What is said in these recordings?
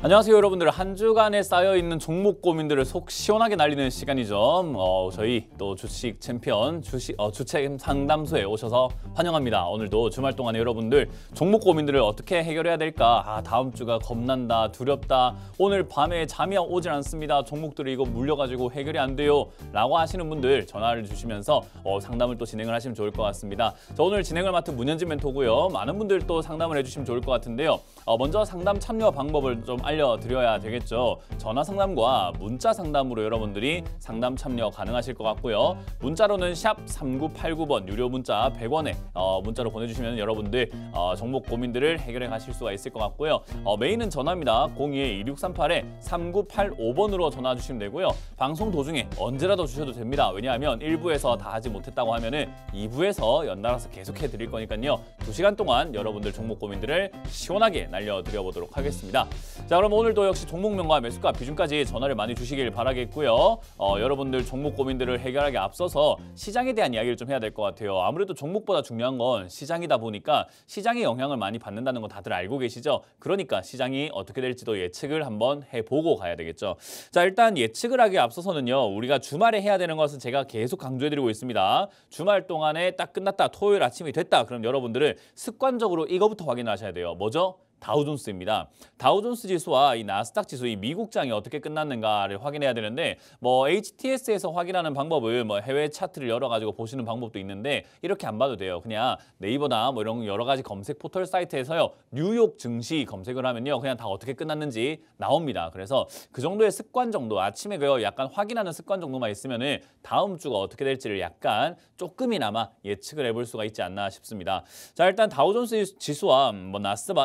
안녕하세요 여러분들. 한 주간에 쌓여있는 종목 고민들을 속 시원하게 날리는 시간이죠. 저희 또 주식 챔피언 주책 상담소에 오셔서 환영합니다. 오늘도 주말 동안에 여러분들 종목 고민들을 어떻게 해결해야 될까? 다음 주가 겁난다, 두렵다, 오늘 밤에 잠이 오질 않습니다, 종목들이 이거 물려가지고 해결이 안 돼요 라고 하시는 분들 전화를 주시면서 상담을 또 진행을 하시면 좋을 것 같습니다. 자, 오늘 진행을 맡은 문현진 멘토고요. 많은 분들 또 상담을 해주시면 좋을 것 같은데요. 먼저 상담 참여 방법을 좀 알려드려야 되겠죠. 전화 상담과 문자 상담으로 여러분들이 상담 참여 가능하실 것 같고요. 문자로는 샵 3989번 유료 문자 100원에 문자로 보내주시면 여러분들 종목 고민들을 해결해 가실 수가 있을 것 같고요. 메인은 전화입니다. 02-2638-3985번으로 전화 주시면 되고요. 방송 도중에 언제라도 주셔도 됩니다. 왜냐하면 1부에서 다 하지 못했다고 하면은 2부에서 연달아서 계속해 드릴 거니까요. 2시간 동안 여러분들 종목 고민들을 시원하게 날려드려 보도록 하겠습니다. 자, 그럼 오늘도 역시 종목명과 매수가 비중까지 전화를 많이 주시길 바라겠고요. 여러분들 종목 고민들을 해결하기 앞서서 시장에 대한 이야기를 좀 해야 될 것 같아요. 아무래도 종목보다 중요한 건 시장이다 보니까 시장의 영향을 많이 받는다는 거 다들 알고 계시죠? 그러니까 시장이 어떻게 될지도 예측을 한번 해보고 가야 되겠죠. 자, 일단 예측을 하기에 앞서서는요. 우리가 주말에 해야 되는 것은 제가 계속 강조해드리고 있습니다. 주말 동안에 딱 끝났다, 토요일 아침이 됐다. 그럼 여러분들은 습관적으로 이거부터 확인하셔야 돼요. 뭐죠? 다우존스입니다. 다우존스 지수와 이 나스닥 지수, 이 미국장이 어떻게 끝났는가를 확인해야 되는데 HTS에서 확인하는 방법을 해외 차트를 열어가지고 보시는 방법도 있는데 이렇게 안 봐도 돼요. 그냥 네이버나 이런 여러 가지 검색 포털 사이트에서요. 뉴욕 증시 검색을 하면요. 그냥 다 어떻게 끝났는지 나옵니다. 그래서 그 정도의 습관 정도, 아침에 약간 확인하는 습관 정도만 있으면은 다음 주가 어떻게 될지를 약간 조금이나마 예측을 해볼 수가 있지 않나 싶습니다. 자, 일단 다우존스 지수와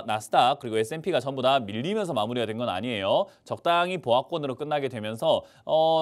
나스닥 그리고 S&P가 전부 다 밀리면서 마무리가 된 건 아니에요. 적당히 보합권으로 끝나게 되면서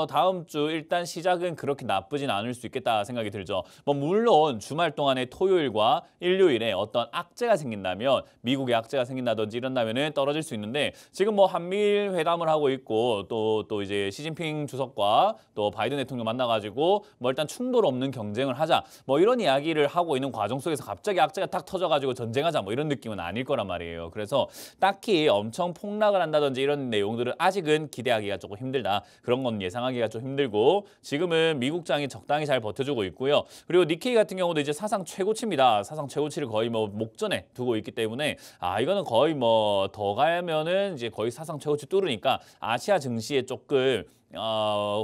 다음 주 일단 시작은 그렇게 나쁘진 않을 수 있겠다 생각이 들죠. 물론 주말 동안에 토요일과 일요일에 어떤 악재가 생긴다면, 미국의 악재가 생긴다든지 이런다면은 떨어질 수 있는데 지금 한미일 회담을 하고 있고 또 이제 시진핑 주석과 또 바이든 대통령 만나가지고 일단 충돌 없는 경쟁을 하자 이런 이야기를 하고 있는 과정 속에서 갑자기 악재가 딱 터져가지고 전쟁하자 이런 느낌은 아닐 거란 말이에요. 그래서 딱히 엄청 폭락을 한다든지 이런 내용들은 아직은 기대하기가 조금 힘들다. 그런 건 예상하기가 좀 힘들고 지금은 미국장이 적당히 잘 버텨주고 있고요. 그리고 니케이 같은 경우도 이제 사상 최고치입니다. 사상 최고치를 거의 목전에 두고 있기 때문에 이거는 거의 더 가면은 이제 거의 사상 최고치 뚫으니까 아시아 증시에 조금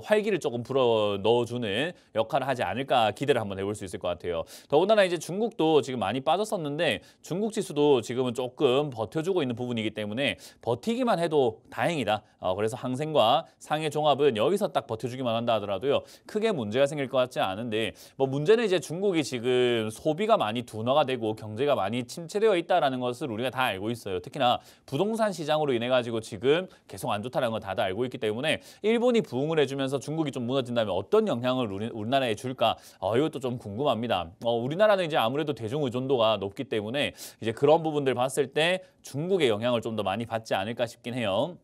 활기를 조금 불어 넣어주는 역할을 하지 않을까 기대를 한번 해볼 수 있을 것 같아요. 더군다나 이제 중국도 지금 많이 빠졌었는데 중국 지수도 지금은 조금 버텨주고 있는 부분이기 때문에 버티기만 해도 다행이다. 그래서 항생과 상해 종합은 여기서 딱 버텨주기만 한다 하더라도요. 크게 문제가 생길 것 같지 않은데 문제는 이제 중국이 지금 소비가 많이 둔화가 되고 경제가 많이 침체되어 있다는 것을 우리가 다 알고 있어요. 특히나 부동산 시장으로 인해 가지고 지금 계속 안 좋다는 건 다들 알고 있기 때문에 일본이 부응을 해주면서 중국이 좀 무너진다면 어떤 영향을 우리나라에 줄까? 이것도 좀 궁금합니다. 우리나라는 이제 아무래도 대중 의존도가 높기 때문에 이제 그런 부분들 봤을 때 중국의 영향을 좀 더 많이 받지 않을까 싶긴 해요.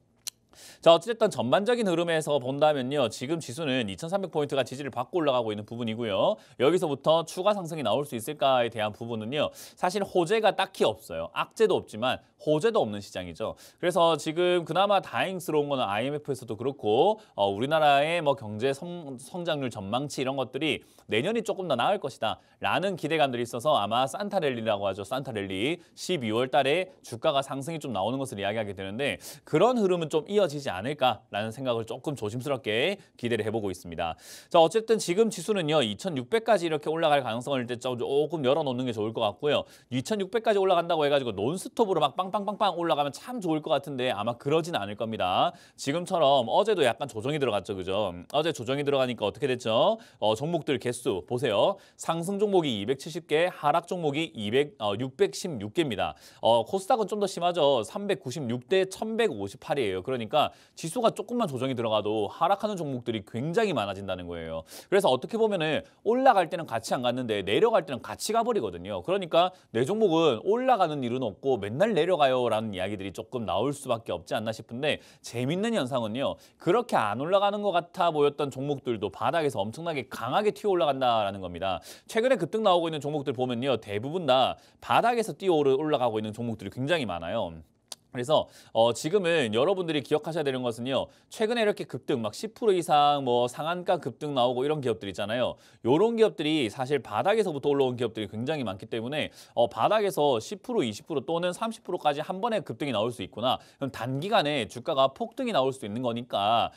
자, 어쨌든 전반적인 흐름에서 본다면요. 지금 지수는 2300포인트가 지지를 받고 올라가고 있는 부분이고요. 여기서부터 추가 상승이 나올 수 있을까에 대한 부분은요. 사실 호재가 딱히 없어요. 악재도 없지만 호재도 없는 시장이죠. 그래서 지금 그나마 다행스러운 거는 IMF에서도 그렇고 우리나라의 경제 성장률 전망치 이런 것들이 내년이 조금 더 나을 것이다 라는 기대감들이 있어서 아마 산타랠리라고 하죠. 산타랠리 12월 달에 주가가 상승이 좀 나오는 것을 이야기하게 되는데 그런 흐름은 좀 이어지지 않을까라는 생각을 조금 조심스럽게 기대를 해보고 있습니다. 자, 어쨌든 지금 지수는요. 2600까지 이렇게 올라갈 가능성을 일단 조금 열어놓는 게 좋을 것 같고요. 2600까지 올라간다고 해가지고 논스톱으로 막 빵빵빵빵 올라가면 참 좋을 것 같은데 아마 그러진 않을 겁니다. 지금처럼 어제도 약간 조정이 들어갔죠. 그죠? 어제 조정이 들어가니까 어떻게 됐죠? 종목들 개수 보세요. 상승 종목이 270개, 하락 종목이 616개입니다. 코스닥은 좀 더 심하죠. 396대 1158이에요. 그러니까 지수가 조금만 조정이 들어가도 하락하는 종목들이 굉장히 많아진다는 거예요. 그래서 어떻게 보면은 올라갈 때는 같이 안 갔는데 내려갈 때는 같이 가버리거든요. 그러니까 내 종목은 올라가는 일은 없고 맨날 내려가요라는 이야기들이 조금 나올 수밖에 없지 않나 싶은데 재밌는 현상은요. 그렇게 안 올라가는 것 같아 보였던 종목들도 바닥에서 엄청나게 강하게 튀어 올라간다라는 겁니다. 최근에 급등 나오고 있는 종목들 보면요. 대부분 다 바닥에서 뛰어 올라가고 있는 종목들이 굉장히 많아요. 그래서 지금은 여러분들이 기억하셔야 되는 것은요. 최근에 이렇게 급등 막 10% 이상 뭐 상한가 급등 나오고 이런 기업들 있잖아요. 요런 기업들이 사실 바닥에서부터 올라온 기업들이 굉장히 많기 때문에 바닥에서 10% 20% 또는 30%까지 한 번에 급등이 나올 수 있구나. 그럼 단기간에 주가가 폭등이 나올 수 있는 거니까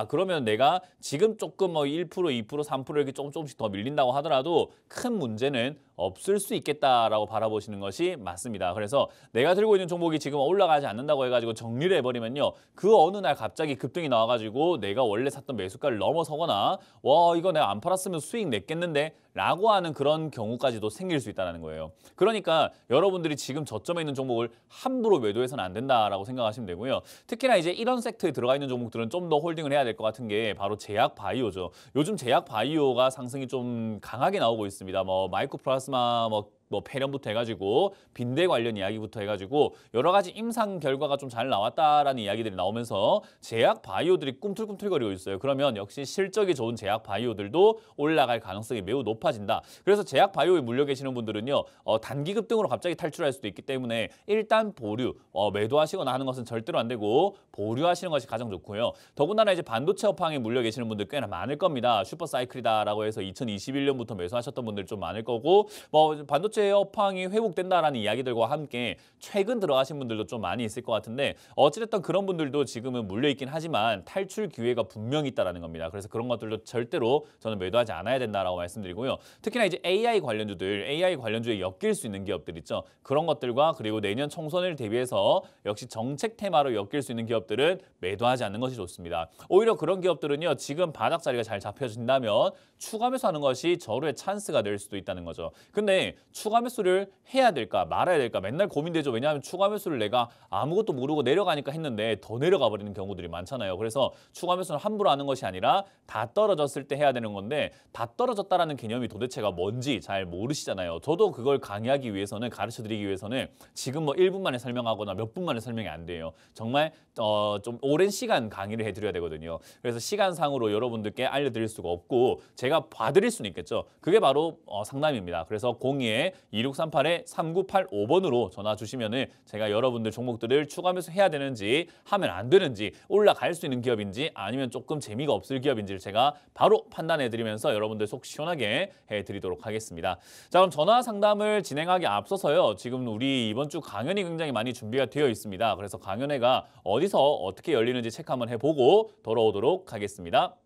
그러면 내가 지금 조금 뭐 1% 2% 3% 이렇게 조금씩 더 밀린다고 하더라도 큰 문제는 없을 수 있겠다라고 바라보시는 것이 맞습니다. 그래서 내가 들고 있는 종목이 지금 올라가지 않는다고 해가지고 정리를 해버리면요. 그 어느 날 갑자기 급등이 나와가지고 내가 원래 샀던 매수가를 넘어서거나 와 이거 내가 안 팔았으면 수익 냈겠는데 라고 하는 그런 경우까지도 생길 수 있다는 거예요. 그러니까 여러분들이 지금 저점에 있는 종목을 함부로 매도해서는 안 된다라고 생각하시면 되고요. 특히나 이제 이런 섹터에 들어가 있는 종목들은 좀 더 홀딩을 해야 될 것 같은 게 바로 제약 바이오죠. 요즘 제약 바이오가 상승이 좀 강하게 나오고 있습니다. 뭐 마이크로플라스마 뭐 폐렴부터 해가지고 빈대 관련 이야기부터 해가지고 여러 가지 임상 결과가 좀 잘 나왔다라는 이야기들이 나오면서 제약 바이오들이 꿈틀꿈틀거리고 있어요. 그러면 역시 실적이 좋은 제약 바이오들도 올라갈 가능성이 매우 높아진다. 그래서 제약 바이오에 물려 계시는 분들은요. 단기 급등으로 갑자기 탈출할 수도 있기 때문에 일단 보류, 매도하시거나 하는 것은 절대로 안 되고 보류하시는 것이 가장 좋고요. 더군다나 이제 반도체 업황에 물려 계시는 분들 꽤나 많을 겁니다. 슈퍼사이클이다라고 해서 2021년부터 매수하셨던 분들 좀 많을 거고 뭐 반도체 업황이 회복된다라는 이야기들과 함께 최근 들어가신 분들도 좀 많이 있을 것 같은데 어찌됐든 그런 분들도 지금은 물려있긴 하지만 탈출 기회가 분명히 있다는 겁니다. 그래서 그런 것들도 절대로 저는 매도하지 않아야 된다라고 말씀드리고요. 특히나 이제 AI 관련주들, AI 관련주에 엮일 수 있는 기업들 있죠. 그런 것들과 그리고 내년 총선을 대비해서 역시 정책 테마로 엮일 수 있는 기업들은 매도하지 않는 것이 좋습니다. 오히려 그런 기업들은요. 지금 바닥 자리가 잘 잡혀진다면 추가 매수하는 것이 저로의 찬스가 될 수도 있다는 거죠. 근데 추가 매수를 해야 될까 말아야 될까 맨날 고민되죠. 왜냐하면 추가 매수를 내가 아무것도 모르고 내려가니까 했는데 더 내려가 버리는 경우들이 많잖아요. 그래서 추가 매수는 함부로 하는 것이 아니라 다 떨어졌을 때 해야 되는 건데 다 떨어졌다라는 개념이 도대체가 뭔지 잘 모르시잖아요. 저도 그걸 강의하기 위해서는 가르쳐드리기 위해서는 지금 뭐 1분 만에 설명하거나 몇 분 만에 설명이 안 돼요. 정말 좀 오랜 시간 강의를 해드려야 되거든요. 그래서 시간상으로 여러분들께 알려드릴 수가 없고 제가 봐드릴 수는 있겠죠. 그게 바로 상담입니다. 그래서 02-2638-3985번으로 전화 주시면은 제가 여러분들 종목들을 추가 매수해야 되는지 하면 안 되는지 올라갈 수 있는 기업인지 아니면 조금 재미가 없을 기업인지를 제가 바로 판단해드리면서 여러분들 속 시원하게 해드리도록 하겠습니다. 자 그럼 전화 상담을 진행하기 앞서서요. 지금 우리 이번 주 강연이 굉장히 많이 준비가 되어 있습니다. 그래서 강연회가 어디서 어떻게 열리는지 체크 한번 해보고 돌아오도록 하겠습니다.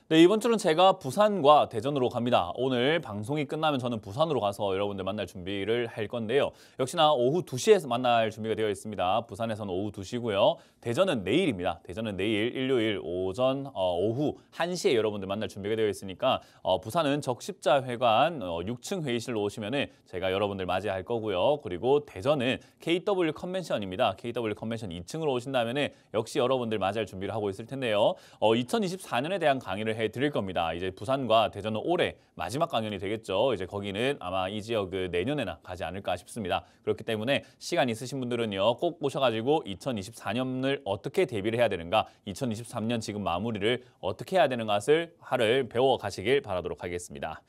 네, 이번 주는 제가 부산과 대전으로 갑니다. 오늘 방송이 끝나면 저는 부산으로 가서 여러분들 만날 준비를 할 건데요. 역시나 오후 2시에 만날 준비가 되어 있습니다. 부산에서는 오후 2시고요. 대전은 내일입니다. 대전은 내일 일요일 오후 1시에 여러분들 만날 준비가 되어 있으니까 부산은 적십자회관 6층 회의실로 오시면은 제가 여러분들 맞이할 거고요. 그리고 대전은 KW 컨벤션입니다. KW 컨벤션 2층으로 오신다면은 역시 여러분들 맞이할 준비를 하고 있을 텐데요. 2024년에 대한 강의를 해드릴 겁니다. 이제 부산과 대전은 올해 마지막 강연이 되겠죠. 이제 거기는 아마 이 지역을 내년에나 가지 않을까 싶습니다. 그렇기 때문에 시간 있으신 분들은요 꼭 오셔가지고 2024년을 어떻게 대비를 해야 되는가, 2023년 지금 마무리를 어떻게 해야 되는가를 배워 가시길 바라도록 하겠습니다.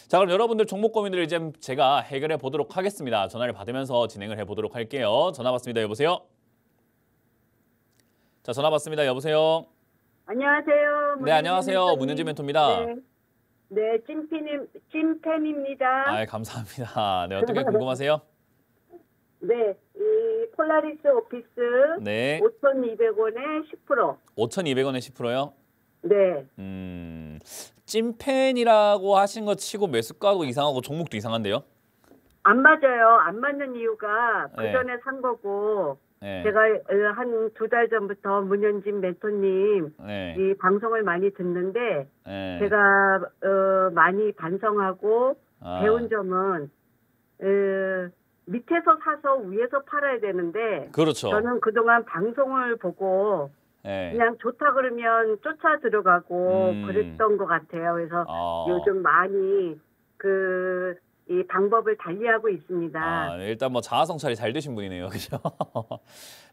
자 그럼 여러분들 종목 고민들을 이제 제가 해결해 보도록 하겠습니다. 전화를 받으면서 진행을 해보도록 할게요. 전화 받습니다. 여보세요? 자 전화 받습니다. 여보세요? 안녕하세요. 네, 안녕하세요. 문현지 멘토입니다. 네, 네, 찐팬입니다. 아, 감사합니다. 네, 어떻게 궁금하세요? 네, 이 폴라리스 오피스 네. 5,200원에 10%. 5,200원에 10%요? 네. 찐팬이라고 하신 거 치고 매수가도 이상하고 종목도 이상한데요? 안 맞아요. 안 맞는 이유가 그 네. 전에 산 거고 네. 제가 한 2달 전부터 문현진 멘토님 네. 이 방송을 많이 듣는데 네. 제가 많이 반성하고 배운 점은 밑에서 사서 위에서 팔아야 되는데 그렇죠. 저는 그동안 방송을 보고 네. 그냥 좋다 그러면 쫓아 들어가고 그랬던 것 같아요. 그래서 요즘 많이 이 방법을 달리하고 있습니다. 아, 일단 뭐 자아 성찰이 잘 되신 분이네요. 그죠?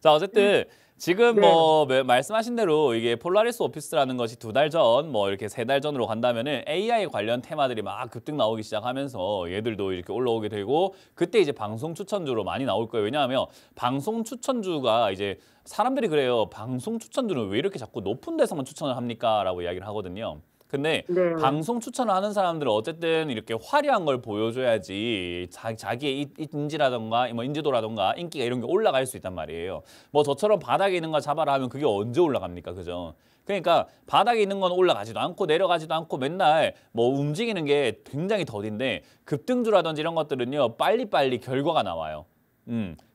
자, 어쨌든 지금 네. 뭐 말씀하신 대로 이게 폴라리스 오피스라는 것이 2달 전, 뭐 이렇게 3달 전으로 간다면은 AI 관련 테마들이 막 급등 나오기 시작하면서 얘들도 이렇게 올라오게 되고 그때 이제 방송 추천주로 많이 나올 거예요. 왜냐하면 방송 추천주가 이제 사람들이 그래요. 방송 추천주는 왜 이렇게 자꾸 높은 데서만 추천을 합니까? 라고 이야기를 하거든요. 근데 네. 방송 추천을 하는 사람들은 어쨌든 이렇게 화려한 걸 보여줘야지 자기의 인지라던가 뭐 인지도라던가 인기가 이런 게 올라갈 수 있단 말이에요. 뭐 저처럼 바닥에 있는 거 잡아라 하면 그게 언제 올라갑니까? 그죠? 그러니까 바닥에 있는 건 올라가지도 않고 내려가지도 않고 맨날 뭐 움직이는 게 굉장히 더딘데 급등주라든지 이런 것들은요 빨리빨리 결과가 나와요.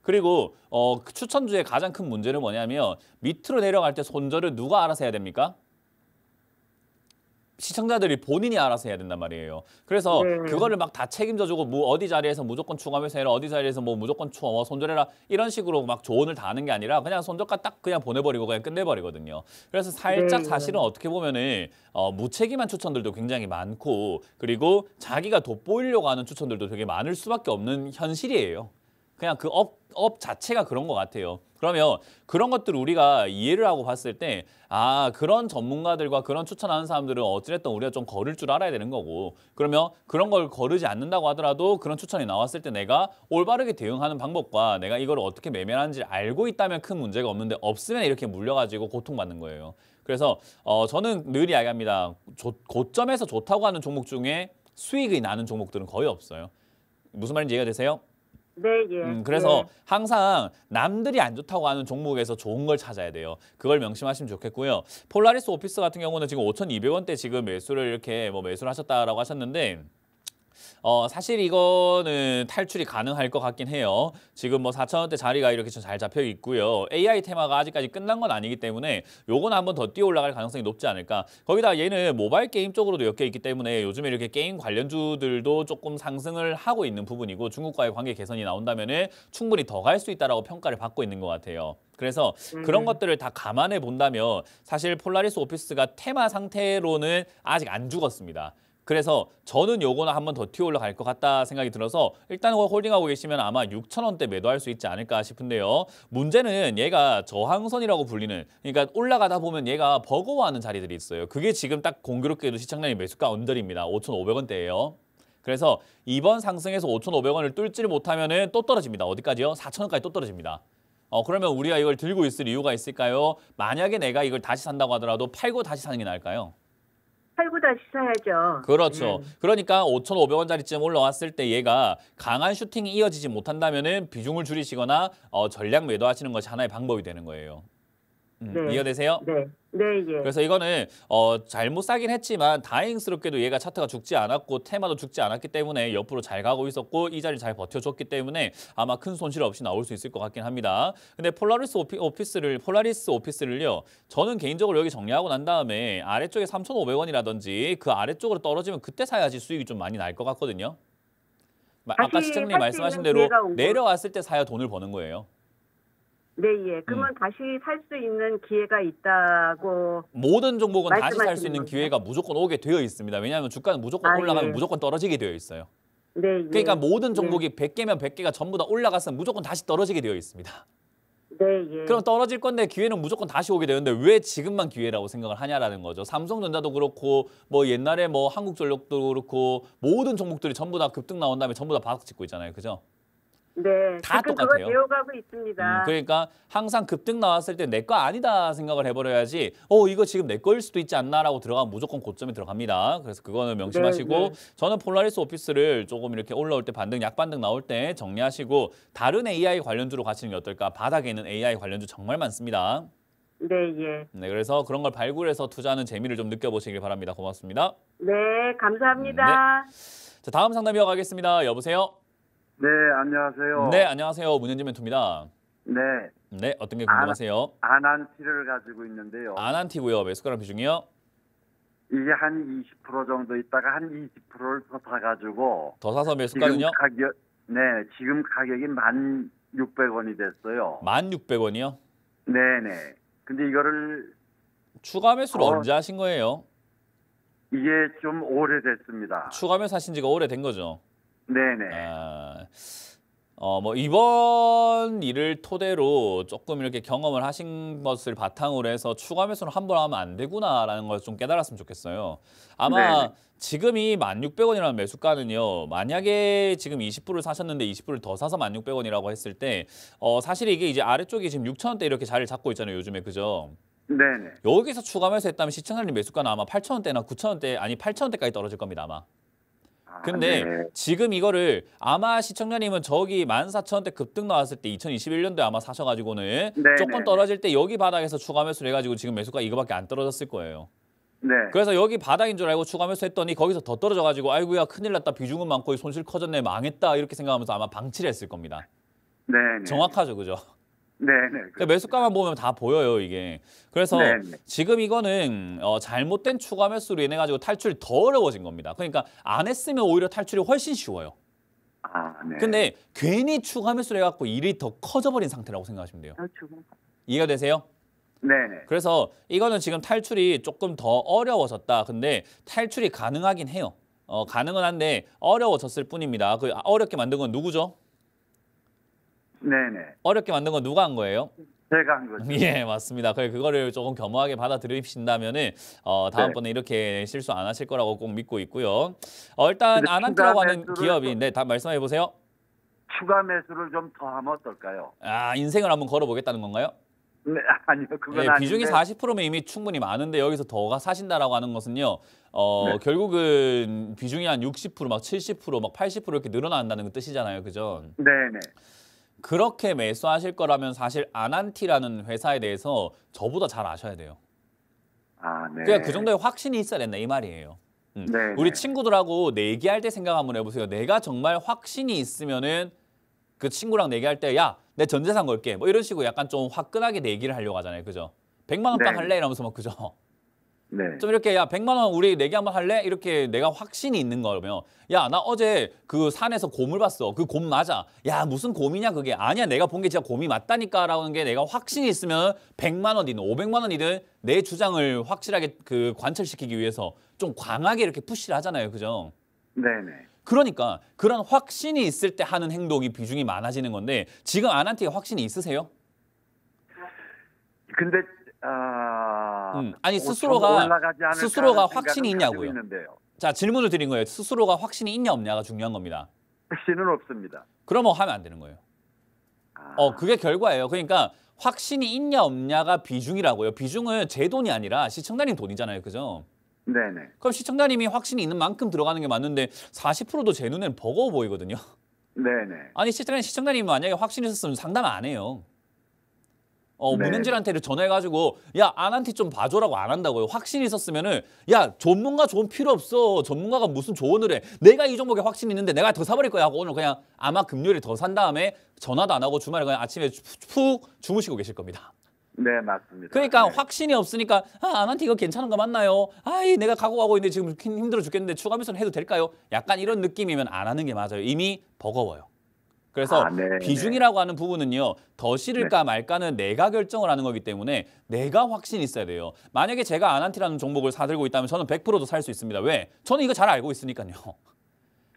그리고 그 추천주의 가장 큰 문제는 뭐냐면 밑으로 내려갈 때 손절을 누가 알아서 해야 됩니까? 시청자들이 본인이 알아서 해야 된단 말이에요. 그래서 네. 그거를 막 다 책임져주고 뭐 어디 자리에서 무조건 추가매수 해라, 어디 자리에서 뭐 무조건 손절해라 이런 식으로 막 조언을 다 하는 게 아니라 그냥 손절가 딱 그냥 보내버리고 그냥 끝내버리거든요. 그래서 살짝 네. 사실은 어떻게 보면은 무책임한 추천들도 굉장히 많고 그리고 자기가 돋보이려고 하는 추천들도 되게 많을 수밖에 없는 현실이에요. 그냥 그 업 자체가 그런 것 같아요. 그러면 그런 것들을 우리가 이해를 하고 봤을 때 아, 그런 전문가들과 그런 추천하는 사람들은 어찌됐든 우리가 좀 거를 줄 알아야 되는 거고 그러면 그런 걸 거르지 않는다고 하더라도 그런 추천이 나왔을 때 내가 올바르게 대응하는 방법과 내가 이걸 어떻게 매매하는지 알고 있다면 큰 문제가 없는데 없으면 이렇게 물려가지고 고통받는 거예요. 그래서 저는 늘 이야기합니다. 고점에서 좋다고 하는 종목 중에 수익이 나는 종목들은 거의 없어요. 무슨 말인지 이해가 되세요? 네, 예. 그래서 예. 항상 남들이 안 좋다고 하는 종목에서 좋은 걸 찾아야 돼요. 그걸 명심하시면 좋겠고요. 폴라리스 오피스 같은 경우는 지금 5,200원대 지금 매수를 이렇게 뭐 매수를 하셨다라고 하셨는데 사실 이거는 탈출이 가능할 것 같긴 해요. 지금 뭐 4,000원대 자리가 이렇게 좀 잘 잡혀 있고요. AI 테마가 아직까지 끝난 건 아니기 때문에 요거는 한번 더 뛰어 올라갈 가능성이 높지 않을까. 거기다 얘는 모바일 게임 쪽으로도 엮여 있기 때문에 요즘에 이렇게 게임 관련주들도 조금 상승을 하고 있는 부분이고 중국과의 관계 개선이 나온다면은 충분히 더 갈 수 있다라고 평가를 받고 있는 것 같아요. 그래서 그런 것들을 다 감안해 본다면 사실 폴라리스 오피스가 테마 상태로는 아직 안 죽었습니다. 그래서 저는 요거는 한번 더 튀어 올라갈 것 같다 생각이 들어서 일단 홀딩하고 계시면 아마 6,000원대 매도할 수 있지 않을까 싶은데요. 문제는 얘가 저항선이라고 불리는 그러니까 올라가다 보면 얘가 버거워하는 자리들이 있어요. 그게 지금 딱 공교롭게도 시청량이 매수가 언저리입니다. 5,500원대예요. 그래서 이번 상승에서 5,500원을 뚫지를 못하면 또 떨어집니다. 어디까지요? 4,000원까지 또 떨어집니다. 그러면 우리가 이걸 들고 있을 이유가 있을까요? 만약에 내가 이걸 다시 산다고 하더라도 팔고 다시 사는 게 나을까요? 팔고 다시 사야죠. 그렇죠. 그러니까 5,500원짜리쯤 올라왔을 때 얘가 강한 슈팅이 이어지지 못한다면은 비중을 줄이시거나 전략 매도하시는 것이 하나의 방법이 되는 거예요. 네. 이해되세요? 네. 네, 예. 그래서 이거는 잘못 사긴 했지만 다행스럽게도 얘가 차트가 죽지 않았고 테마도 죽지 않았기 때문에 옆으로 잘 가고 있었고 이 자리를 잘 버텨줬기 때문에 아마 큰 손실 없이 나올 수 있을 것 같긴 합니다. 근데 폴라리스 오피스를요. 저는 개인적으로 여기 정리하고 난 다음에 아래쪽에 3,500원이라든지 그 아래쪽으로 떨어지면 그때 사야지 수익이 좀 많이 날 것 같거든요. 아까 다시 시청님 살수 말씀하신 있는 대로 기회가 온 거. 내려왔을 때 사야 돈을 버는 거예요. 네, 예. 그러면 다시 살 수 있는 기회가 있다고. 모든 종목은 다시 살 수 말씀하시는 있는 건가요? 기회가 무조건 오게 되어 있습니다. 왜냐하면 주가는 무조건 올라가면 예. 무조건 떨어지게 되어 있어요. 네, 예. 그러니까 모든 종목이 100개면 100개가 전부 다 올라갔으면 무조건 다시 떨어지게 되어 있습니다. 네, 예. 그럼 떨어질 건데 기회는 무조건 다시 오게 되는데 왜 지금만 기회라고 생각을 하냐라는 거죠. 삼성전자도 그렇고 뭐 옛날에 뭐 한국전력도 그렇고 모든 종목들이 전부 다 급등 나온 다음에 전부 다 바닥 찍고 있잖아요. 그죠? 네. 다 지금 똑같아요. 그거 배워가고 있습니다. 그러니까 항상 급등 나왔을 때 내 거 아니다 생각을 해버려야지 이거 지금 내 거일 수도 있지 않나라고 들어가면 무조건 고점에 들어갑니다. 그래서 그거는 명심하시고 네, 네. 저는 폴라리스 오피스를 조금 이렇게 올라올 때 반등, 약반등 나올 때 정리하시고 다른 AI 관련주로 가시는 게 어떨까? 바닥에 있는 AI 관련주 정말 많습니다. 네, 예. 네, 그래서 그런 걸 발굴해서 투자하는 재미를 좀 느껴보시길 바랍니다. 고맙습니다. 네, 감사합니다. 자, 다음 상담 이어가겠습니다. 여보세요? 네, 안녕하세요. 네, 안녕하세요. 문현진 멘토입니다. 네, 네, 어떤 게 궁금하세요? 아난티를 가지고 있는데요. 아난티고요. 매수가랑 비중이요? 이게 한 20% 정도 있다가 한 20%를 더 사가지고 더 사서 매수가는요? 지금 가격이 1,600원이 됐어요. 1,600원이요? 네네. 근데 이거를 추가 매수를 언제 하신 거예요? 이게 좀 오래됐습니다. 추가 매수 하신 지가 오래된 거죠? 네네. 뭐 이번 일을 토대로 조금 이렇게 경험을 하신 것을 바탕으로 해서 추가 매수를 한 번 하면 안 되구나라는 걸 좀 깨달았으면 좋겠어요. 아마 네네. 지금 이 1,600원이라는 매수가는요. 만약에 지금 20%를 사셨는데 20%를 더 사서 1,600원이라고 했을 때 사실 이게 이제 아래쪽이 지금 6,000원대 이렇게 자리를 잡고 있잖아요. 요즘에 그죠? 네네. 여기서 추가 매수했다면 시청자님 매수가는 아마 8,000원대나 9,000원대 아니 8,000원대까지 떨어질 겁니다. 아마. 근데 네. 지금 이거를 아마 시청자님은 저기 14,000원대 급등 나왔을 때 2021년도에 아마 사셔가지고는 네네. 조금 떨어질 때 여기 바닥에서 추가 매수를 해가지고 지금 매수가 이거밖에 안 떨어졌을 거예요. 네. 그래서 여기 바닥인 줄 알고 추가 매수했더니 거기서 더 떨어져가지고 아이고야 큰일 났다 비중은 많고 손실 커졌네 망했다 이렇게 생각하면서 아마 방치를 했을 겁니다. 네네. 정확하죠, 그죠? 네네. 그러니까 매수가만 보면 다 보여요 이게. 그래서 네네. 지금 이거는 잘못된 추가 매수로 인해 가지고 탈출이 더 어려워진 겁니다. 그러니까 안 했으면 오히려 탈출이 훨씬 쉬워요. 네. 근데 괜히 추가 매수를 해갖고 일이 더 커져버린 상태라고 생각하시면 돼요. 이해가 되세요? 네네. 그래서 이거는 지금 탈출이 조금 더 어려워졌다. 근데 탈출이 가능하긴 해요. 가능은 한데 어려워졌을 뿐입니다. 그 어렵게 만든 건 누구죠? 네네. 어렵게 만든 건 누가 한 거예요? 제가 한 거죠. 예, 맞습니다. 그거를 조금 겸허하게 받아들이신다면은 다음번에 이렇게 실수 안 하실 거라고 꼭 믿고 있고요. 일단 근데 아난티라고 하는 추가 기업이 매수를 다 말씀해 보세요. 추가 매수를 좀 더 하면 어떨까요? 인생을 한번 걸어보겠다는 건가요? 네, 아니요. 그건 예, 아닌데. 비중이 40%면 이미 충분히 많은데 여기서 더 사신다라고 하는 것은요. 네. 결국은 비중이 한 60%, 막 70%, 막 80% 이렇게 늘어난다는 그 뜻이잖아요. 그죠? 네네. 그렇게 매수하실 거라면 사실 아난티라는 회사에 대해서 저보다 잘 아셔야 돼요. 네. 그러니까 그 정도의 확신이 있어야 된다 이 말이에요. 네. 우리 친구들하고 내기할 때 생각 한번 해보세요. 내가 정말 확신이 있으면은 그 친구랑 내기할 때 야, 내 전 재산 걸게. 뭐 이런 식으로 약간 좀 화끈하게 내기를 하려고 하잖아요. 그죠? 100만 원 딱 네. 할래? 이러면서 막 그죠? 네. 좀 이렇게 야 100만 원 우리 내기 한번 할래? 이렇게 내가 확신이 있는 거면 야 나 어제 그 산에서 곰을 봤어. 그 곰 맞아. 야 무슨 곰이냐 그게. 아니야 내가 본 게 진짜 곰이 맞다니까 라는 게 내가 확신이 있으면 100만 원이든 500만 원이든 내 주장을 확실하게 그 관철시키기 위해서 좀 강하게 이렇게 푸시를 하잖아요. 그죠? 네네. 그러니까 그런 확신이 있을 때 하는 행동이 비중이 많아지는 건데 지금 아난티에 확신이 있으세요? 근데 아니 좀 스스로가 올라가지 않을까 스스로가 하는 확신이 생각은 가지고 있냐고요. 있는데요. 자 질문을 드린 거예요. 스스로가 확신이 있냐 없냐가 중요한 겁니다. 확신은 없습니다. 그러면 하면 안 되는 거예요. 그게 결과예요. 그러니까 확신이 있냐 없냐가 비중이라고요. 비중은 제 돈이 아니라 시청자님 돈이잖아요. 그죠? 네네. 그럼 시청자님이 확신이 있는 만큼 들어가는 게 맞는데 40%도 제 눈에는 버거워 보이거든요. 네네. 아니 시청자님이 만약에 확신이 있었으면 상담 안 해요. 네. 문현질한테 전화해가지고 야 아난티 좀 봐줘라고 안 한다고요. 확신이 있었으면은 야 전문가 조언 필요 없어. 전문가가 무슨 조언을 해. 내가 이 종목에 확신이 있는데 내가 더 사버릴 거야 하고 오늘 그냥 아마 금요일에 더 산 다음에 전화도 안 하고 주말에 그냥 아침에 푹 주무시고 계실 겁니다. 네, 맞습니다. 그러니까 네. 확신이 없으니까 아난티 이거 괜찮은 거 맞나요? 아이 내가 갖고 가고 있는데 지금 힘들어 죽겠는데 추가 매수는 해도 될까요? 약간 이런 느낌이면 안 하는 게 맞아요. 이미 버거워요. 그래서 네, 비중이라고 하는 부분은요. 더 실을까 말까는 내가 결정을 하는 거기 때문에 내가 확신이 있어야 돼요. 만약에 제가 아난티라는 종목을 사들고 있다면 저는 100%도 살 수 있습니다. 왜? 저는 이거 잘 알고 있으니까요.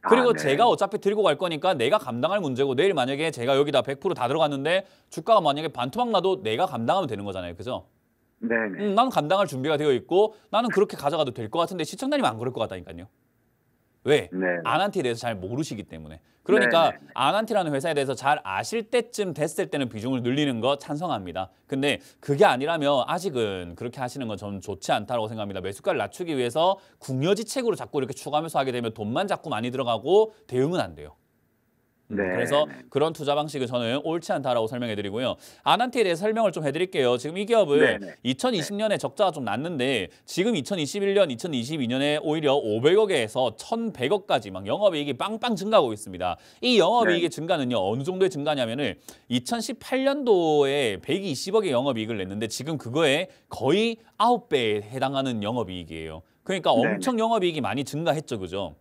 그리고 네. 제가 어차피 들고 갈 거니까 내가 감당할 문제고 내일 만약에 제가 여기다 100%다 들어갔는데 주가가 만약에 반토막 나도 내가 감당하면 되는 거잖아요. 그죠? 네네. 나는 감당할 준비가 되어 있고 나는 그렇게 가져가도 될 것 같은데 시청자님 안 그럴 것 같다니까요. 왜? 네. 아난티에 대해서 잘 모르시기 때문에. 그러니까 네. 아난티라는 회사에 대해서 잘 아실 때쯤 됐을 때는 비중을 늘리는 거 찬성합니다. 근데 그게 아니라면 아직은 그렇게 하시는 건 저는 좋지 않다고 생각합니다. 매수가를 낮추기 위해서 궁여지책으로 자꾸 이렇게 추가 매수하게 되면 돈만 자꾸 많이 들어가고 대응은 안 돼요. 네. 그래서 그런 투자 방식은 저는 옳지 않다라고 설명해 드리고요. 아난티에 대해서 설명을 좀 해드릴게요. 지금 이 기업은 네네. 2020년에 적자가 좀 났는데 지금 2021년, 2022년에 오히려 500억에서 1,100억까지 막 영업이익이 빵빵 증가하고 있습니다. 이 영업이익의 증가는요. 어느 정도의 증가냐면은 2018년도에 120억의 영업이익을 냈는데 지금 그거에 거의 9배에 해당하는 영업이익이에요. 그러니까 엄청 영업이익이 많이 증가했죠. 그죠?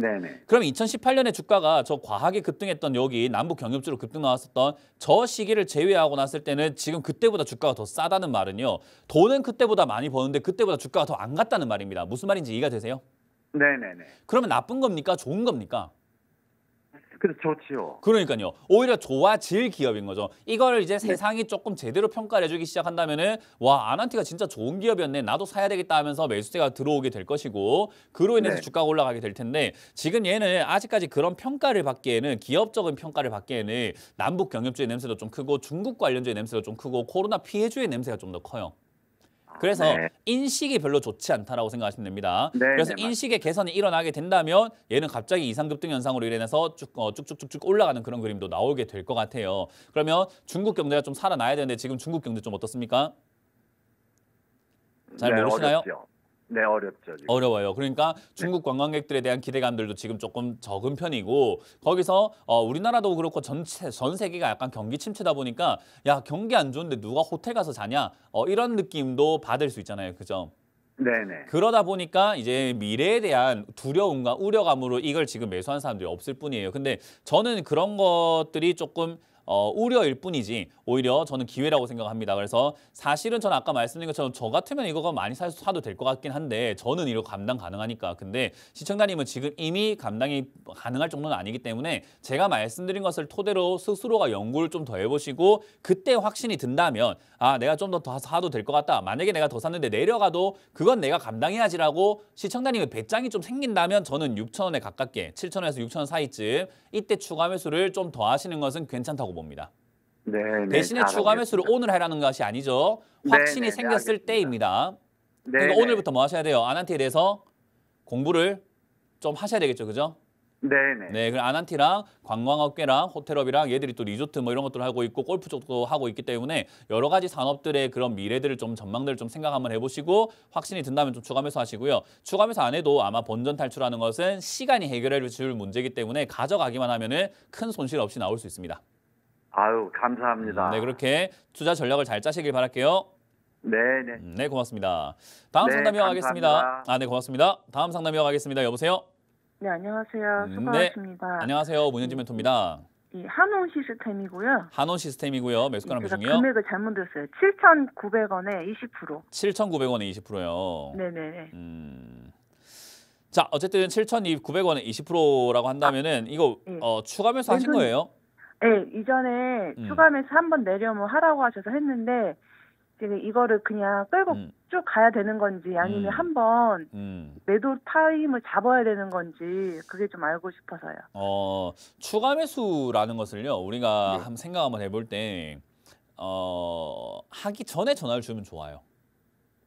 네네. 그럼 2018년에 주가가 저 과하게 급등했던 여기 남북 경협주로 급등 나왔었던 저 시기를 제외하고 났을 때는 지금 그때보다 주가가 더 싸다는 말은요. 돈은 그때보다 많이 버는데 그때보다 주가가 더 안 갔다는 말입니다. 무슨 말인지 이해가 되세요? 네네네. 그러면 나쁜 겁니까? 좋은 겁니까? 근데 좋지요. 그러니까요. 오히려 좋아질 기업인 거죠. 이걸 이제 세상이 조금 제대로 평가를 해주기 시작한다면은 와, 아난티가 진짜 좋은 기업이었네. 나도 사야 되겠다 하면서 매수세가 들어오게 될 것이고 그로 인해서 네. 주가가 올라가게 될 텐데 지금 얘는 아직까지 그런 평가를 받기에는 기업적인 평가를 받기에는 남북 경협주의 냄새도 좀 크고 중국 관련주의 냄새도 좀 크고 코로나 피해주의 냄새가 좀 더 커요. 그래서 네. 인식이 별로 좋지 않다라고 생각하시면 됩니다. 네, 그래서 네, 인식의 개선이 일어나게 된다면 얘는 갑자기 이상급등 현상으로 인해서 쭉쭉쭉쭉 올라가는 그런 그림도 나오게 될 것 같아요. 그러면 중국 경제가 좀 살아나야 되는데 지금 중국 경제 좀 어떻습니까? 잘 네, 모르시나요? 어렵죠. 네, 어렵죠. 지금. 어려워요. 그러니까 중국 관광객들에 대한 기대감들도 지금 조금 적은 편이고 거기서 우리나라도 그렇고 전 세계가 약간 경기 침체다 보니까 야, 경기 안 좋은데 누가 호텔 가서 자냐? 이런 느낌도 받을 수 있잖아요. 그죠? 네네. 그러다 보니까 이제 미래에 대한 두려움과 우려감으로 이걸 지금 매수한 사람들이 없을 뿐이에요. 근데 저는 그런 것들이 조금 우려일 뿐이지 오히려 저는 기회라고 생각합니다. 그래서 사실은 저는 아까 말씀드린 것처럼 저 같으면 이거가 많이 사도 될 것 같긴 한데 저는 이거 감당 가능하니까. 근데 시청자님은 지금 이미 감당이 가능할 정도는 아니기 때문에 제가 말씀드린 것을 토대로 스스로가 연구를 좀 더 해보시고 그때 확신이 든다면 아, 내가 좀 더 사도 될 것 같다. 만약에 내가 더 샀는데 내려가도 그건 내가 감당해야지라고 시청자님의 배짱이 좀 생긴다면 저는 6,000원에 가깝게 7,000원에서 6,000원 사이쯤 이때 추가 매수를 좀 더 하시는 것은 괜찮다고 봅니다. 네, 대신에 추가 매수를 오늘 하라는 것이 아니죠. 확신이 네, 생겼을 알겠습니다. 때입니다. 네, 그러니까 네. 오늘부터 뭐 하셔야 돼요? 아난티에 대해서 공부를 좀 하셔야 되겠죠. 그죠? 네네. 네, 그럼 아난티랑 관광업계랑 호텔업이랑 얘들이 또 리조트 뭐 이런 것들을 하고 있고 골프 쪽도 하고 있기 때문에 여러 가지 산업들의 그런 미래들을 좀 전망들을 좀 생각 한번 해보시고 확신이 든다면 좀 추가 매수하시고요. 추가 매수 안 해도 아마 본전 탈출하는 것은 시간이 해결해 줄 문제이기 때문에 가져가기만 하면은 큰 손실 없이 나올 수 있습니다. 아유, 감사합니다. 네, 그렇게 투자 전략을 잘 짜시길 바랄게요. 네네. 네, 고맙습니다. 다음 네, 상담 이어가겠습니다. 감사합니다. 아, 네, 고맙습니다. 다음 상담 이어가겠습니다. 여보세요? 네, 안녕하세요. 네, 수고하십니다. 안녕하세요. 문현진 멘토입니다. 이 한온 시스템이고요. 한온 시스템이고요. 매수가랑 제가 비중이요? 금액을 잘못 들었어요. 7,900원에 20%. 7,900원에 20%요. 네네네. 자, 어쨌든 7,900원에 20%라고 한다면은 이거 네. 추가 매수 하신 거예요? 네, 이전에 추가 매수 한번 내려면 하라고 하셔서 했는데 지금 이거를 그냥 끌고 쭉 가야 되는 건지 아니면 한번 매도 타임을 잡아야 되는 건지 그게 좀 알고 싶어서요. 추가 매수라는 것을요. 우리가 네. 한번 생각 한번 해볼 때 하기 전에 전화를 주면 좋아요.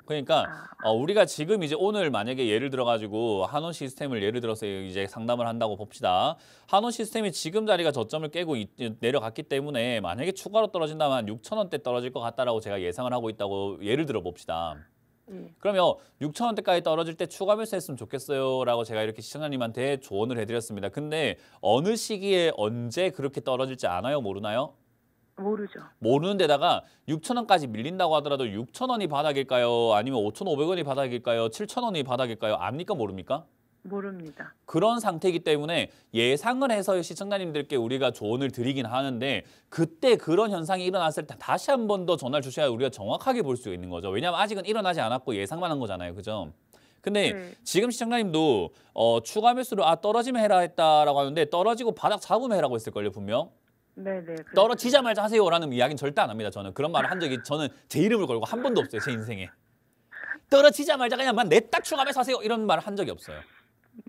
그러니까 우리가 지금 이제 오늘 만약에 예를 들어 가지고 한온 시스템을 예를 들어서 이제 상담을 한다고 봅시다. 한온 시스템이 지금 자리가 저점을 깨고 내려갔기 때문에 만약에 추가로 떨어진다면 한 6,000원대 떨어질 것 같다라고 제가 예상을 하고 있다고 예를 들어 봅시다. 그러면 6,000원대까지 떨어질 때 추가 매수했으면 좋겠어요라고 제가 이렇게 시청자님한테 조언을 해드렸습니다. 근데 어느 시기에 언제 그렇게 떨어질지 아나요? 모르나요? 모르죠. 모르는 데다가 6,000원까지 밀린다고 하더라도 6,000원이 바닥일까요? 아니면 5,500원이 바닥일까요? 7,000원이 바닥일까요? 압니까? 모릅니까? 모릅니다. 그런 상태이기 때문에 예상을 해서 시청자님들께 우리가 조언을 드리긴 하는데 그때 그런 현상이 일어났을 때 다시 한 번 더 전화를 주셔야 우리가 정확하게 볼 수 있는 거죠. 왜냐하면 아직은 일어나지 않았고 예상만 한 거잖아요. 그죠? 근데 지금 시청자님도 추가 매수를 떨어지면 해라 했다라고 하는데 떨어지고 바닥 잡으면 해라고 했을걸요. 분명. 네네. 떨어지자마자 하세요라는 이야기는 절대 안 합니다. 저는 그런 말을 한 적이 저는 제 이름을 걸고 한 번도 없어요. 제 인생에. 떨어지자마자 그냥 내 딱 추가 매수 하세요 이런 말을 한 적이 없어요.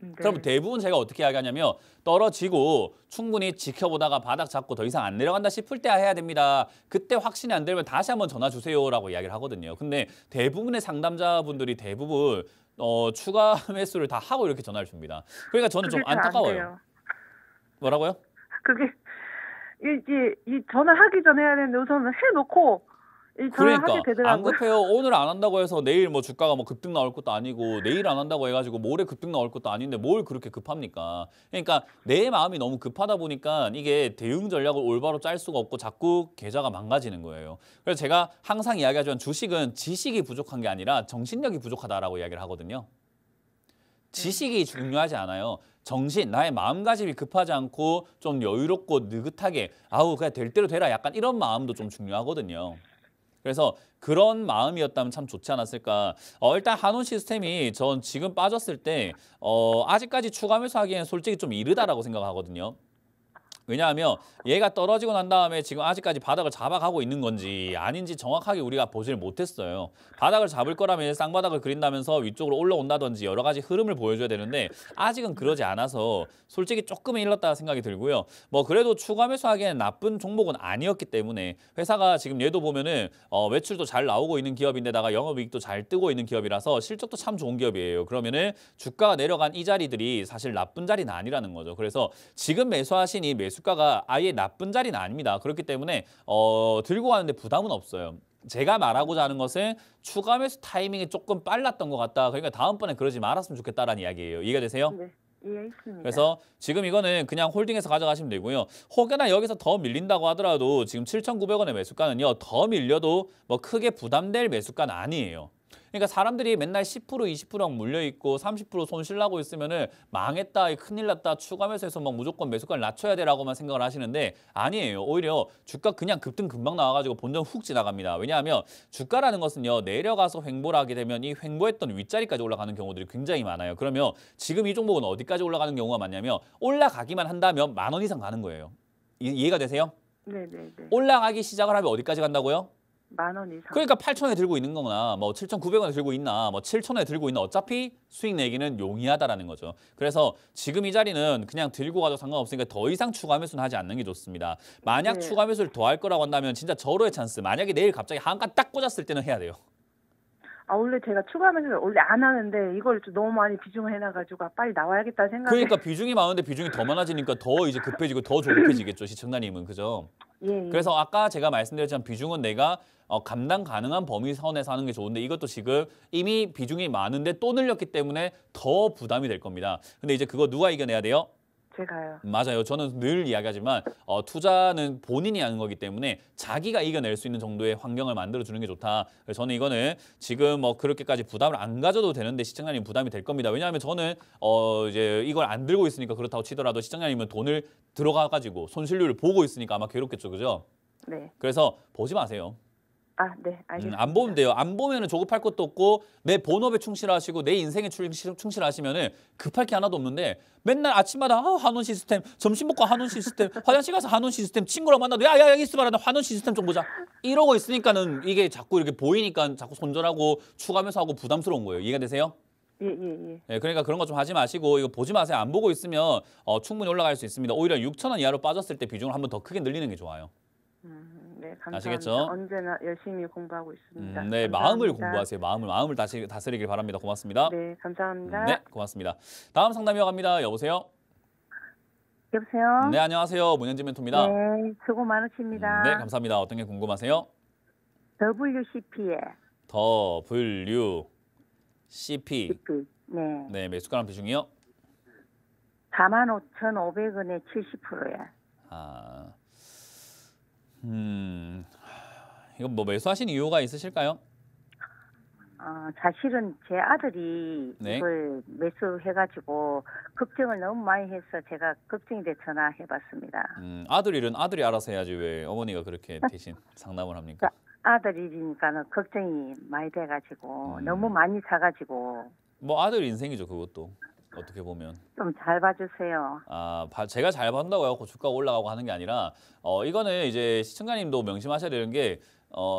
네. 그럼 대부분 제가 어떻게 이야기하냐면 떨어지고 충분히 지켜보다가 바닥 잡고 더 이상 안 내려간다 싶을 때 해야 됩니다. 그때 확신이 안 되면 다시 한번 전화 주세요라고 이야기를 하거든요. 근데 대부분의 상담자분들이 대부분 추가 매수를 다 하고 이렇게 전화를 줍니다. 그러니까 저는 좀 그게 잘안 안타까워요. 돼요. 뭐라고요? 그게 이 전화하기 전에 해야 되는데 우선은 해놓고 이 전화하게 그러니까 안 되더라고요. 급해요. 오늘 안 한다고 해서 내일 뭐 주가가 뭐 급등 나올 것도 아니고 내일 안 한다고 해가지고 모레 급등 나올 것도 아닌데 뭘 그렇게 급합니까? 그러니까 내 마음이 너무 급하다 보니까 이게 대응 전략을 올바로 짤 수가 없고 자꾸 계좌가 망가지는 거예요. 그래서 제가 항상 이야기하지만 주식은 지식이 부족한 게 아니라 정신력이 부족하다라고 이야기를 하거든요. 지식이 중요하지 않아요. 정신, 나의 마음가짐이 급하지 않고 좀 여유롭고 느긋하게 아우 그냥 될 대로 되라 약간 이런 마음도 좀 중요하거든요. 그래서 그런 마음이었다면 참 좋지 않았을까. 일단 한온 시스템이 전 지금 빠졌을 때 아직까지 추가 매수하기에는 솔직히 좀 이르다라고 생각하거든요. 왜냐하면 얘가 떨어지고 난 다음에 지금 아직까지 바닥을 잡아가고 있는 건지 아닌지 정확하게 우리가 보지를 못했어요. 바닥을 잡을 거라면 쌍바닥을 그린다면서 위쪽으로 올라온다든지 여러 가지 흐름을 보여줘야 되는데 아직은 그러지 않아서 솔직히 조금은 일렀다 생각이 들고요. 뭐 그래도 추가 매수하기에는 나쁜 종목은 아니었기 때문에 회사가 지금 얘도 보면은 매출도 잘 나오고 있는 기업인데다가 영업이익도 잘 뜨고 있는 기업이라서 실적도 참 좋은 기업이에요. 그러면은 주가가 내려간 이 자리들이 사실 나쁜 자리는 아니라는 거죠. 그래서 지금 매수하신 이 매수가가 아예 나쁜 자리는 아닙니다. 그렇기 때문에 들고 가는데 부담은 없어요. 제가 말하고자 하는 것은 추가 매수 타이밍이 조금 빨랐던 것 같다. 그러니까 다음번에 그러지 말았으면 좋겠다라는 이야기예요. 이해가 되세요? 네, 이해했습니다. 그래서 지금 이거는 그냥 홀딩해서 가져가시면 되고요. 혹여나 여기서 더 밀린다고 하더라도 지금 7,900원의 매수가는요. 더 밀려도 뭐 크게 부담될 매수가는 아니에요. 그러니까 사람들이 맨날 10% 20% 물려있고 30% 손실 나고 있으면은 망했다, 큰일 났다, 추가 매수해서 막 무조건 매수가를 낮춰야 되라고만 생각을 하시는데 아니에요. 오히려 주가 그냥 급등 금방 나와가지고 본전 훅 지나갑니다. 왜냐하면 주가라는 것은요. 내려가서 횡보를 하게 되면 이 횡보했던 윗자리까지 올라가는 경우들이 굉장히 많아요. 그러면 지금 이 종목은 어디까지 올라가는 경우가 많냐면 올라가기만 한다면 10,000원 이상 가는 거예요. 이해가 되세요? 네네네. 올라가기 시작을 하면 어디까지 간다고요? 10,000원 이상. 그러니까 8,000원에 들고 있는 거나 뭐 7,900원에 들고 있나 뭐 7,000원에 들고 있나 어차피 수익 내기는 용이하다라는 거죠. 그래서 지금 이 자리는 그냥 들고 가도 상관없으니까 더 이상 추가 매수는 하지 않는 게 좋습니다. 만약 네. 추가 매수를 더 할 거라고 한다면 진짜 절호의 찬스. 만약에 내일 갑자기 한가 딱 꽂았을 때는 해야 돼요. 아, 원래 제가 추가 매수를 원래 안 하는데 이걸 좀 너무 많이 비중을 해놔가지고 빨리 나와야겠다 생각에. 그러니까 비중이 많은데 비중이 더 많아지니까 더 이제 급해지고 더 조급해지겠죠. 시청자님은. 그죠? 예, 예. 그래서 아까 제가 말씀드렸지만 비중은 내가 감당 가능한 범위 선에서 하는 게 좋은데 이것도 지금 이미 비중이 많은데 또 늘렸기 때문에 더 부담이 될 겁니다. 근데 이제 그거 누가 이겨내야 돼요? 제가요. 맞아요. 저는 늘 이야기하지만 투자는 본인이 하는 거기 때문에 자기가 이겨낼 수 있는 정도의 환경을 만들어주는 게 좋다. 그래서 저는 이거는 지금 뭐 그렇게까지 부담을 안 가져도 되는데 시청자님 부담이 될 겁니다. 왜냐하면 저는 이제 이걸 안 들고 있으니까 그렇다고 치더라도 시청자님은 돈을 들어가가지고 손실률을 보고 있으니까 아마 괴롭겠죠. 그죠? 네. 그래서 보지 마세요. 아, 네, 알겠습니다. 안 보면 돼요. 안 보면은 조급할 것도 없고 내 본업에 충실하시고 내 인생에 충실하시면은 급할 게 하나도 없는데 맨날 아침마다 한원 시스템, 점심 먹고 한원 시스템, 화장실 가서 한원 시스템, 친구랑 만나도 야야 여기 있어봐라 나 한원 시스템 좀 보자 이러고 있으니까는 이게 자꾸 이렇게 보이니까 자꾸 손절하고 추가하면서 하고 부담스러운 거예요. 이해가 되세요? 예, 예, 예. 네, 그러니까 그런 거 좀 하지 마시고 이거 보지 마세요. 안 보고 있으면 충분히 올라갈 수 있습니다. 오히려 6,000원 이하로 빠졌을 때 비중을 한번 더 크게 늘리는 게 좋아요. 네, 감사합니다. 아시겠죠? 언제나 열심히 공부하고 있습니다. 네, 감사합니다. 마음을 공부하세요. 마음을 다스리길 바랍니다. 고맙습니다. 네, 감사합니다. 네, 고맙습니다. 다음 상담 이어갑니다. 여보세요? 여보세요? 네, 안녕하세요. 문현진 멘토입니다. 네, 수고 많으십니다. 네, 감사합니다. 어떤 게 궁금하세요? WCP에 WCP. 네. 네, 매수가랑 비중이요? 45,500원에 70%야. 아, 이거 뭐 매수하신 이유가 있으실까요? 사실은 제 아들이 네. 이걸 매수해가지고 걱정을 너무 많이 해서 제가 걱정이 돼 전화해봤습니다. 아들이 알아서 해야지 왜 어머니가 그렇게 대신 상담을 합니까? 아들이니까는 걱정이 많이 돼가지고 너무 많이 사가지고 뭐 아들 인생이죠, 그것도. 어떻게 보면. 좀 잘 봐주세요. 제가 잘 본다고 해서 주가가 올라가고 하는 게 아니라 이거는 이제 시청자님도 명심하셔야 되는 게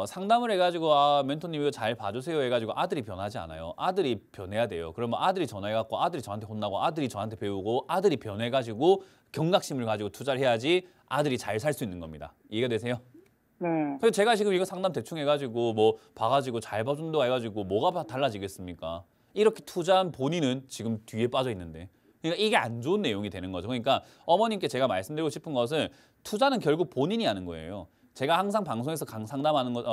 상담을 해가지고 멘토님 이거 잘 봐주세요 해가지고 아들이 변하지 않아요. 아들이 변해야 돼요. 그러면 아들이 전화해갖고 아들이 저한테 혼나고 아들이 저한테 배우고 아들이 변해가지고 경각심을 가지고 투자를 해야지 아들이 잘 살 수 있는 겁니다. 이해가 되세요? 네. 그래서 제가 지금 이거 상담 대충 해가지고 뭐 봐가지고 잘 봐준다고 해가지고 뭐가 달라지겠습니까? 이렇게 투자한 본인은 지금 뒤에 빠져 있는데 그러니까 이게 안 좋은 내용이 되는 거죠. 그러니까 어머님께 제가 말씀드리고 싶은 것은 투자는 결국 본인이 하는 거예요. 제가 항상 방송에서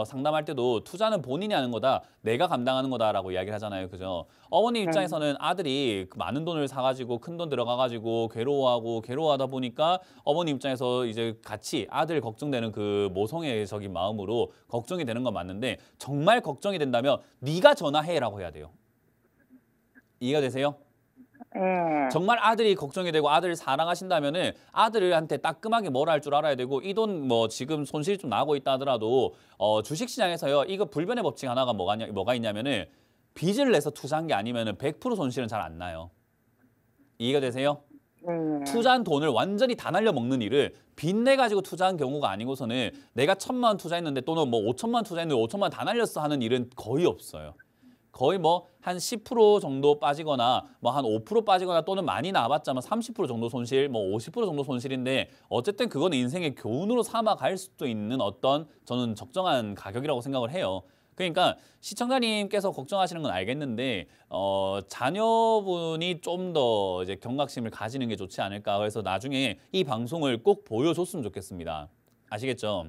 상담할 때도 투자는 본인이 하는 거다, 내가 감당하는 거다라고 이야기를 하잖아요, 그죠? 어머니 입장에서는 아들이 많은 돈을 사가지고 큰 돈 들어가가지고 괴로워하다 보니까 어머니 입장에서 이제 같이 아들 걱정되는 그 모성애적인 마음으로 걱정이 되는 건 맞는데 정말 걱정이 된다면 네가 전화해라고 해야 돼요. 이해가 되세요? 네. 정말 아들이 걱정이 되고 아들을 사랑하신다면은 아들한테 따끔하게 뭘 할 줄 알아야 되고 이 돈 뭐 지금 손실이 좀 나고 있다 하더라도 주식시장에서요 이거 불변의 법칙 하나가 뭐가 있냐면은 빚을 내서 투자한 게 아니면은 100% 손실은 잘 안 나요. 이해가 되세요? 네. 투자한 돈을 완전히 다 날려먹는 일을 빚내 가지고 투자한 경우가 아니고서는 내가 1,000만 원 투자했는데 또는 뭐 5천만 원 투자했는데 5천만 원 다 날렸어 하는 일은 거의 없어요. 거의 뭐 한 10% 정도 빠지거나 뭐 한 5% 빠지거나 또는 많이 나와봤자 뭐 30% 정도 손실, 뭐 50% 정도 손실인데 어쨌든 그건 인생의 교훈으로 삼아 갈 수도 있는 어떤 저는 적정한 가격이라고 생각을 해요. 그러니까 시청자님께서 걱정하시는 건 알겠는데 자녀분이 좀 더 이제 경각심을 가지는 게 좋지 않을까. 그래서 나중에 이 방송을 꼭 보여줬으면 좋겠습니다. 아시겠죠?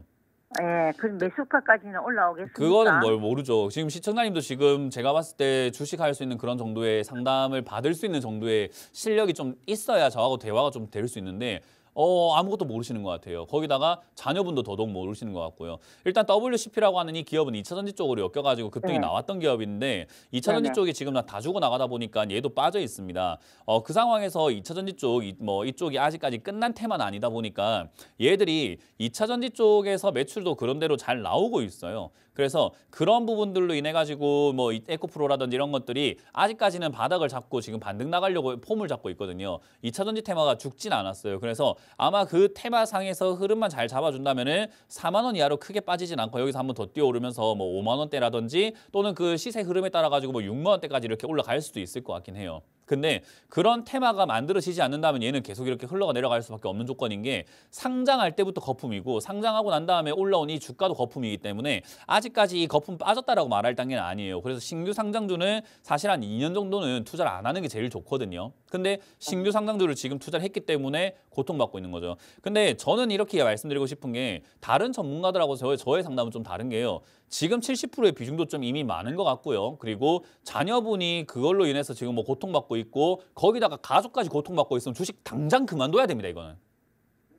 네, 그 매수가까지는 올라오겠습니까? 그거는 뭘 모르죠. 지금 시청자님도 지금 제가 봤을 때 주식할 수 있는 그런 정도의 상담을 받을 수 있는 정도의 실력이 좀 있어야 저하고 대화가 좀 될 수 있는데 아무것도 모르시는 것 같아요. 거기다가 자녀분도 더더욱 모르시는 것 같고요. 일단 WCP라고 하는 이 기업은 2차전지 쪽으로 엮여가지고 급등이 네. 나왔던 기업인데 2차전지 네네. 쪽이 지금 다 주고 나가다 보니까 얘도 빠져 있습니다. 그 상황에서 2차전지 쪽, 이쪽이 아직까지 끝난 테마는 아니다 보니까 얘들이 2차전지 쪽에서 매출도 그런대로 잘 나오고 있어요. 그래서 그런 부분들로 인해 가지고 뭐 에코프로라든지 이런 것들이 아직까지는 바닥을 잡고 지금 반등 나가려고 폼을 잡고 있거든요. 2차전지 테마가 죽진 않았어요. 그래서 아마 그 테마상에서 흐름만 잘 잡아준다면은 4만 원 이하로 크게 빠지진 않고 여기서 한번 더 뛰어오르면서 뭐 5만 원대라든지 또는 그 시세 흐름에 따라 가지고 뭐 6만 원대까지 이렇게 올라갈 수도 있을 것 같긴 해요. 근데 그런 테마가 만들어지지 않는다면 얘는 계속 이렇게 흘러가 내려갈 수밖에 없는 조건인 게 상장할 때부터 거품이고 상장하고 난 다음에 올라온 이 주가도 거품이기 때문에 아직까지 이 거품 빠졌다라고 말할 단계는 아니에요. 그래서 신규 상장주는 사실 한 2년 정도는 투자를 안 하는 게 제일 좋거든요. 근데 신규 상장주를 지금 투자를 했기 때문에 고통받고 있는 거죠. 근데 저는 이렇게 말씀드리고 싶은 게 다른 전문가들하고 저의 상담은 좀 다른 게요. 지금 70%의 비중도 좀 이미 많은 것 같고요. 그리고 자녀분이 그걸로 인해서 지금 뭐 고통받고 있고 거기다가 가족까지 고통받고 있으면 주식 당장 그만둬야 됩니다. 이거는.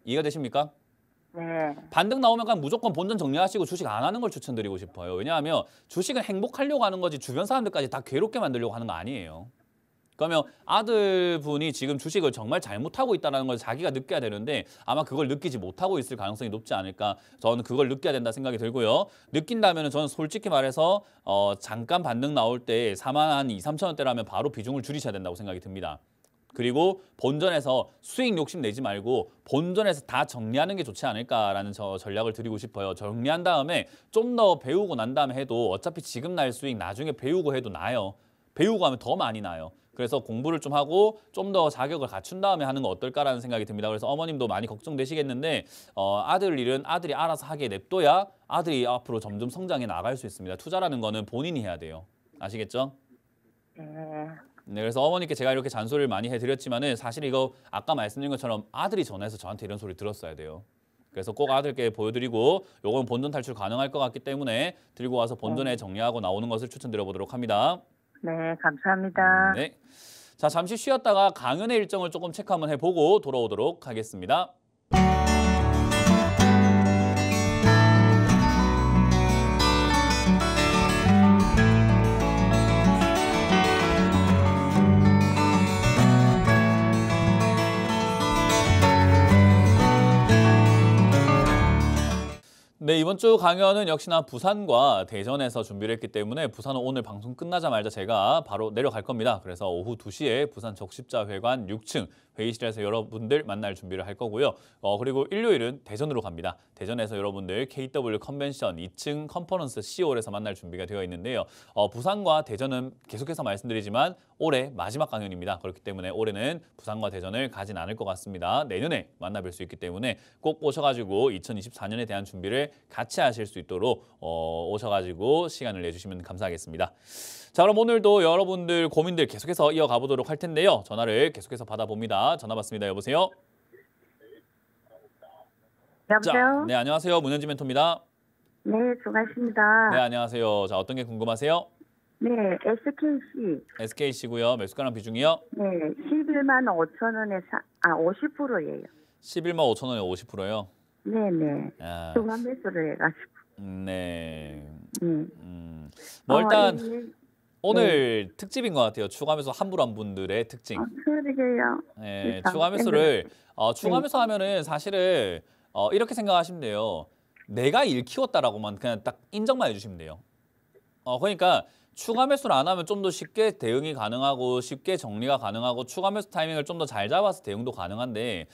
이해가 되십니까? 네. 반등 나오면 그냥 무조건 본전 정리하시고 주식 안 하는 걸 추천드리고 싶어요. 왜냐하면 주식은 행복하려고 하는 거지 주변 사람들까지 다 괴롭게 만들려고 하는 거 아니에요. 그러면 아들분이 지금 주식을 정말 잘못하고 있다는 걸 자기가 느껴야 되는데 아마 그걸 느끼지 못하고 있을 가능성이 높지 않을까. 저는 그걸 느껴야 된다 생각이 들고요. 느낀다면 저는 솔직히 말해서 잠깐 반등 나올 때 4만 한 2, 3천 원대라면 바로 비중을 줄이셔야 된다고 생각이 듭니다. 그리고 본전에서 수익 욕심 내지 말고 본전에서 다 정리하는 게 좋지 않을까라는 전략을 드리고 싶어요. 정리한 다음에 좀 더 배우고 난 다음에 해도 어차피 지금 날 수익 나중에 배우고 해도 나요. 배우고 하면 더 많이 나요. 그래서 공부를 좀 하고 좀 더 자격을 갖춘 다음에 하는 거 어떨까라는 생각이 듭니다. 그래서 어머님도 많이 걱정되시겠는데 아들 일은 아들이 알아서 하게 냅둬야 아들이 앞으로 점점 성장해 나갈 수 있습니다. 투자라는 거는 본인이 해야 돼요. 아시겠죠? 네. 네, 그래서 어머니께 제가 이렇게 잔소리를 많이 해드렸지만은 사실 이거 아까 말씀드린 것처럼 아들이 전화해서 저한테 이런 소리 들었어야 돼요. 그래서 꼭 아들께 보여드리고 요건 본전 탈출 가능할 것 같기 때문에 들고 와서 본전에 정리하고 나오는 것을 추천드려보도록 합니다. 네, 감사합니다. 네. 자, 잠시 쉬었다가 강연의 일정을 조금 체크 한번 해보고 돌아오도록 하겠습니다. 네, 이번 주 강연은 역시나 부산과 대전에서 준비를 했기 때문에 부산은 오늘 방송 끝나자마자 제가 바로 내려갈 겁니다. 그래서 오후 2시에 부산 적십자회관 6층 회의실에서 여러분들 만날 준비를 할 거고요. 그리고 일요일은 대전으로 갑니다. 대전에서 여러분들 KW 컨벤션 2층 컨퍼런스 C홀에서 만날 준비가 되어 있는데요. 부산과 대전은 계속해서 말씀드리지만 올해 마지막 강연입니다. 그렇기 때문에 올해는 부산과 대전을 가진 않을 것 같습니다. 내년에 만나뵐 수 있기 때문에 꼭 오셔가지고 2024년에 대한 준비를 같이 하실 수 있도록 오셔가지고 시간을 내주시면 감사하겠습니다. 자, 그럼 오늘도 여러분들 고민들 계속해서 이어가 보도록 할 텐데요. 전화를 계속해서 받아봅니다. 전화 받습니다. 여보세요? 여보세요? 자, 네, 안녕하세요. 문현지 멘토입니다. 네, 수고하십니다. 네, 안녕하세요. 자, 어떤 게 궁금하세요? 네, SKC. SKC고요. 매수가랑 비중이요? 네, 11만 5천 원에 50%예요. 11만 5천 원에 50%요? 네네. 아, 중간 매수를 해가지고. 네. 네. 뭐 일단 네. 오늘 특집인 것 같아요. 추가 매수 환불한 분들의 특징. 그러게요. 네, 참, 추가 매수를 추가 네. 매수 하면은 사실은 이렇게 생각하시면 돼요. 내가 일 키웠다라고만 그냥 딱 인정만 해주시면 돼요. 그러니까 추가 매수를 안 하면 좀 더 쉽게 대응이 가능하고 쉽게 정리가 가능하고 추가 매수 타이밍을 좀 더 잘 잡아서 대응도 가능한데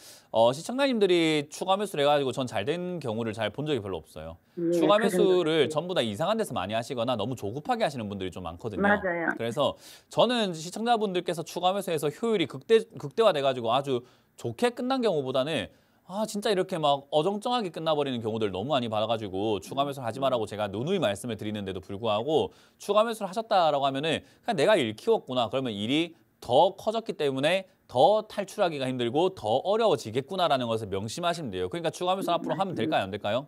시청자님들이 추가 매수를 해가지고 전 잘 된 경우를 잘 본 적이 별로 없어요. 추가 매수를 전부 다 이상한 데서 많이 하시거나 너무 조급하게 하시는 분들이 좀 많거든요. 맞아요. 그래서 저는 시청자분들께서 추가 매수해서 효율이 극대화돼가지고 아주 좋게 끝난 경우보다는 진짜 이렇게 막 어정쩡하게 끝나버리는 경우들 너무 많이 받아가지고 추가 매수를 하지 말라고 제가 누누이 말씀을 드리는데도 불구하고 추가 매수를 하셨다라고 하면은 그냥 내가 일 키웠구나. 그러면 일이 더 커졌기 때문에 더 탈출하기가 힘들고 더 어려워지겠구나라는 것을 명심하시면 돼요. 그러니까 추가 매수 앞으로 하면 될까요? 안 될까요?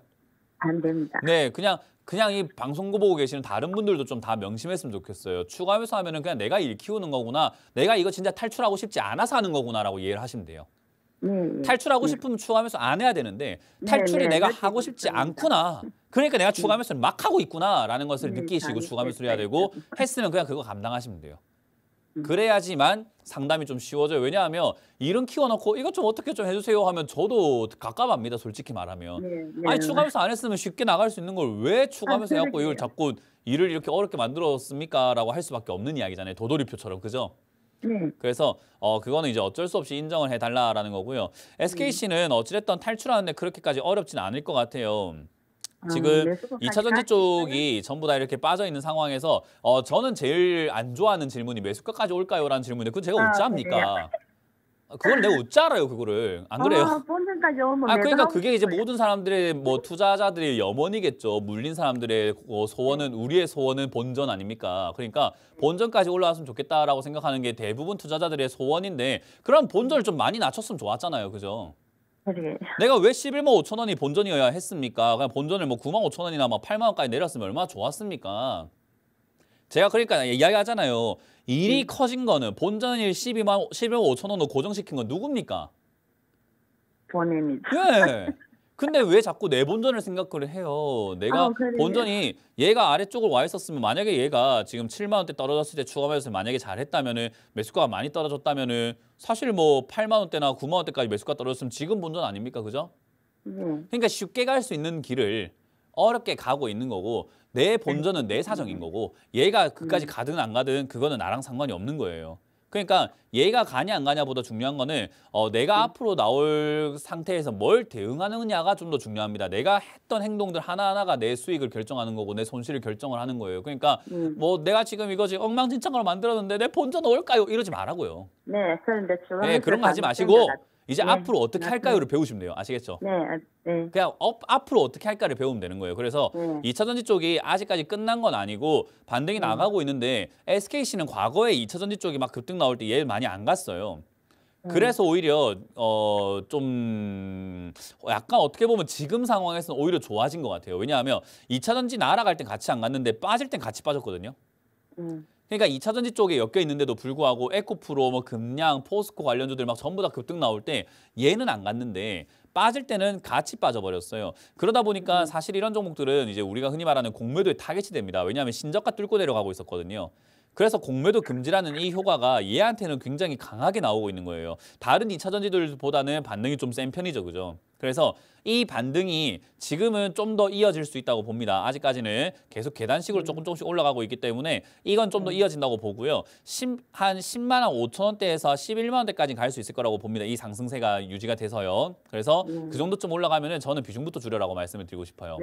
안 됩니다. 네, 그냥 이 방송국 보고 계시는 다른 분들도 좀 다 명심했으면 좋겠어요. 추가 매수 하면은 그냥 내가 일 키우는 거구나. 내가 이거 진짜 탈출하고 싶지 않아서 하는 거구나라고 이해를 하시면 돼요. 탈출하고 싶으면 추가 매수 안 해야 되는데 탈출이 내가 하고 싶지 않구나. 그러니까 내가 추가 매수를 막 하고 있구나라는 것을 느끼시고 추가 매수를 해야 되고 했으면 그냥 그거 감당하시면 돼요. 그래야지만 상담이 좀 쉬워져요. 왜냐하면 일은 키워놓고 이것 좀 어떻게 좀 해주세요 하면 저도 갑갑합니다. 솔직히 말하면. 아니 추가 매수 안 했으면 쉽게 나갈 수 있는 걸 왜 추가 매수 해갖고 이걸 자꾸 일을 이렇게 어렵게 만들었습니까? 라고 할 수밖에 없는 이야기잖아요. 도돌이표처럼. 그죠? 그래서 그거는 이제 어쩔 수 없이 인정을 해달라라는 거고요. SKC는 어찌됐든 탈출하는데 그렇게까지 어렵진 않을 것 같아요. 지금 2차 전지 쪽이 전부 다 이렇게 빠져 있는 상황에서 저는 제일 안 좋아하는 질문이 매수가까지 올까요?라는 질문인데 그건 제가 어찌합니까? 그걸 내가 어찌 알아요, 그거를. 안 그래요? 본전까지 오면 그러니까 그게 이제 모든 사람들의 뭐 투자자들의 염원이겠죠. 물린 사람들의 소원은 우리의 소원은 본전 아닙니까? 그러니까 본전까지 올라왔으면 좋겠다라고 생각하는 게 대부분 투자자들의 소원인데 그럼 본전을 좀 많이 낮췄으면 좋았잖아요. 그죠? 내가 왜 11만 5천 원이 본전이어야 했습니까? 그냥 본전을 뭐 9만 5천 원이나 막 8만 원까지 내렸으면 얼마나 좋았습니까? 제가 그러니까 이야기하잖아요. 일이 커진 거는 본전일 11만 5천 원으로 고정시킨 건 누굽니까? 본인이죠. 네. 근데 왜 자꾸 내 본전을 생각을 해요? 내가 본전이 얘가 아래쪽을 와 있었으면 만약에 얘가 지금 7만 원대 떨어졌을 때 추가 매수를 만약에 잘했다면은 매수가가 많이 떨어졌다면은 사실 뭐 8만 원대나 9만 원대까지 매수가 떨어졌으면 지금 본전 아닙니까? 그죠? 그러니까 쉽게 갈 수 있는 길을 어렵게 가고 있는 거고 내 본전은 내 사정인 거고 얘가 그까지 가든 안 가든 그거는 나랑 상관이 없는 거예요. 그러니까 얘가 가냐 안 가냐보다 중요한 거는 내가 앞으로 나올 상태에서 뭘 대응하느냐가 좀 더 중요합니다. 내가 했던 행동들 하나하나가 내 수익을 결정하는 거고 내 손실을 결정을 하는 거예요. 그러니까 뭐 내가 지금 이거 지금 엉망진창으로 만들었는데 내 본전 올까요? 이러지 말라고요. 그런데 네, 그런 거 하지 마시고 이제 앞으로 어떻게 할까요를 배우시면 돼요. 아시겠죠? 그냥 앞으로 어떻게 할까를 배우면 되는 거예요. 그래서 2차 전지 쪽이 아직까지 끝난 건 아니고 반등이 나가고 있는데 SKC는 과거에 2차 전지 쪽이 막 급등 나올 때 얘 많이 안 갔어요. 그래서 오히려 좀 약간 어떻게 보면 지금 상황에서는 오히려 좋아진 것 같아요. 왜냐하면 2차 전지 날아갈 땐 같이 안 갔는데 빠질 땐 같이 빠졌거든요. 그러니까 2차 전지 쪽에 엮여 있는데도 불구하고 에코프로, 뭐 금양, 포스코 관련주들 막 전부 다 급등 나올 때 얘는 안 갔는데 빠질 때는 같이 빠져버렸어요. 그러다 보니까 사실 이런 종목들은 이제 우리가 흔히 말하는 공매도에 타겟이 됩니다. 왜냐하면 신저가 뚫고 내려가고 있었거든요. 그래서 공매도 금지라는 이 효과가 얘한테는 굉장히 강하게 나오고 있는 거예요. 다른 2차 전지들보다는 반등이 좀 센 편이죠. 그죠? 그래서 이 반등이 지금은 좀 더 이어질 수 있다고 봅니다. 아직까지는 계속 계단식으로 조금씩 올라가고 있기 때문에 이건 좀 더 이어진다고 보고요. 한 10만 원 5천 원대에서 11만 원대까지 갈 수 있을 거라고 봅니다. 이 상승세가 유지가 돼서요. 그래서 그 정도쯤 올라가면 저는 비중부터 줄여라고 말씀을 드리고 싶어요.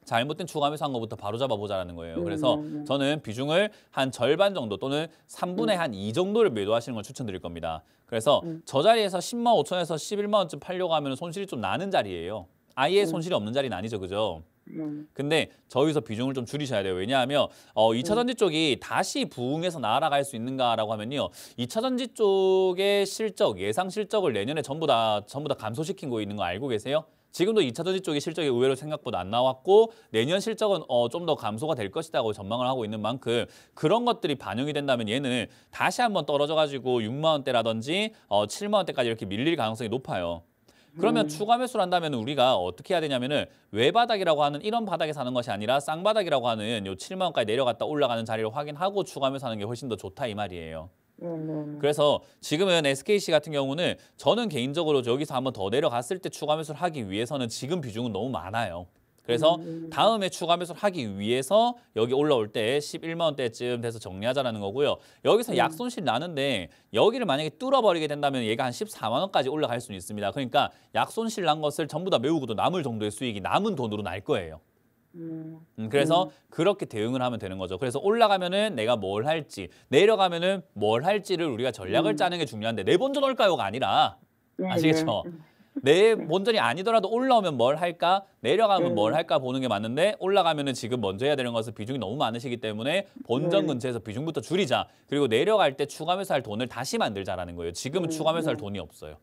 잘못된 추가 매수한 것부터 바로 잡아보자라는 거예요. 그래서 저는 비중을 한 절반 정도 또는 3분의 한 2 정도를 매도하시는 걸 추천드릴 겁니다. 그래서 저 자리에서 10만 5천에서 11만 원쯤 팔려고 하면 손실이 좀 나는 자리예요. 아예 손실이 없는 자리는 아니죠. 그죠? 근데 저기서 비중을 좀 줄이셔야 돼요. 왜냐하면 2차 전지 쪽이 다시 부흥해서 날아갈 수 있는가라고 하면요. 2차 전지 쪽의 실적, 예상 실적을 내년에 전부 다 감소시킨 거 있는 거 알고 계세요? 지금도 2차 전지 쪽의 실적이 의외로 생각보다 안 나왔고 내년 실적은 좀 더 감소가 될 것이라고 전망을 하고 있는 만큼 그런 것들이 반영이 된다면 얘는 다시 한번 떨어져가지고 6만 원대라든지 7만 원대까지 이렇게 밀릴 가능성이 높아요. 그러면 추가 매수를 한다면 우리가 어떻게 해야 되냐면은 외바닥이라고 하는 이런 바닥에 사는 것이 아니라 쌍바닥이라고 하는 요 7만 원까지 내려갔다 올라가는 자리를 확인하고 추가 매수하는 게 훨씬 더 좋다 이 말이에요. 그래서 지금은 SKC 같은 경우는 저는 개인적으로 여기서 한번 더 내려갔을 때 추가 매수를 하기 위해서는 지금 비중은 너무 많아요. 그래서 다음에 추가 매수를 하기 위해서 여기 올라올 때 11만 원대쯤 돼서 정리하자라는 거고요. 여기서 약손실 나는데 여기를 만약에 뚫어버리게 된다면 얘가 한 14만 원까지 올라갈 수는 있습니다. 그러니까 약손실 난 것을 전부 다 메우고도 남을 정도의 수익이 남은 돈으로 날 거예요. 그래서 그렇게 대응을 하면 되는 거죠. 그래서 올라가면은 내가 뭘 할지, 내려가면은 뭘 할지를 우리가 전략을 짜는 게 중요한데 내 본전 올까요가 아니라 아시겠죠? 내 본전이 아니더라도 올라오면 뭘 할까, 내려가면 뭘 할까 보는 게 맞는데 올라가면은 지금 먼저 해야 되는 것은 비중이 너무 많으시기 때문에 본전 근처에서 비중부터 줄이자. 그리고 내려갈 때 추가 매수할 돈을 다시 만들자라는 거예요. 지금은 추가 매수할 돈이 없어요.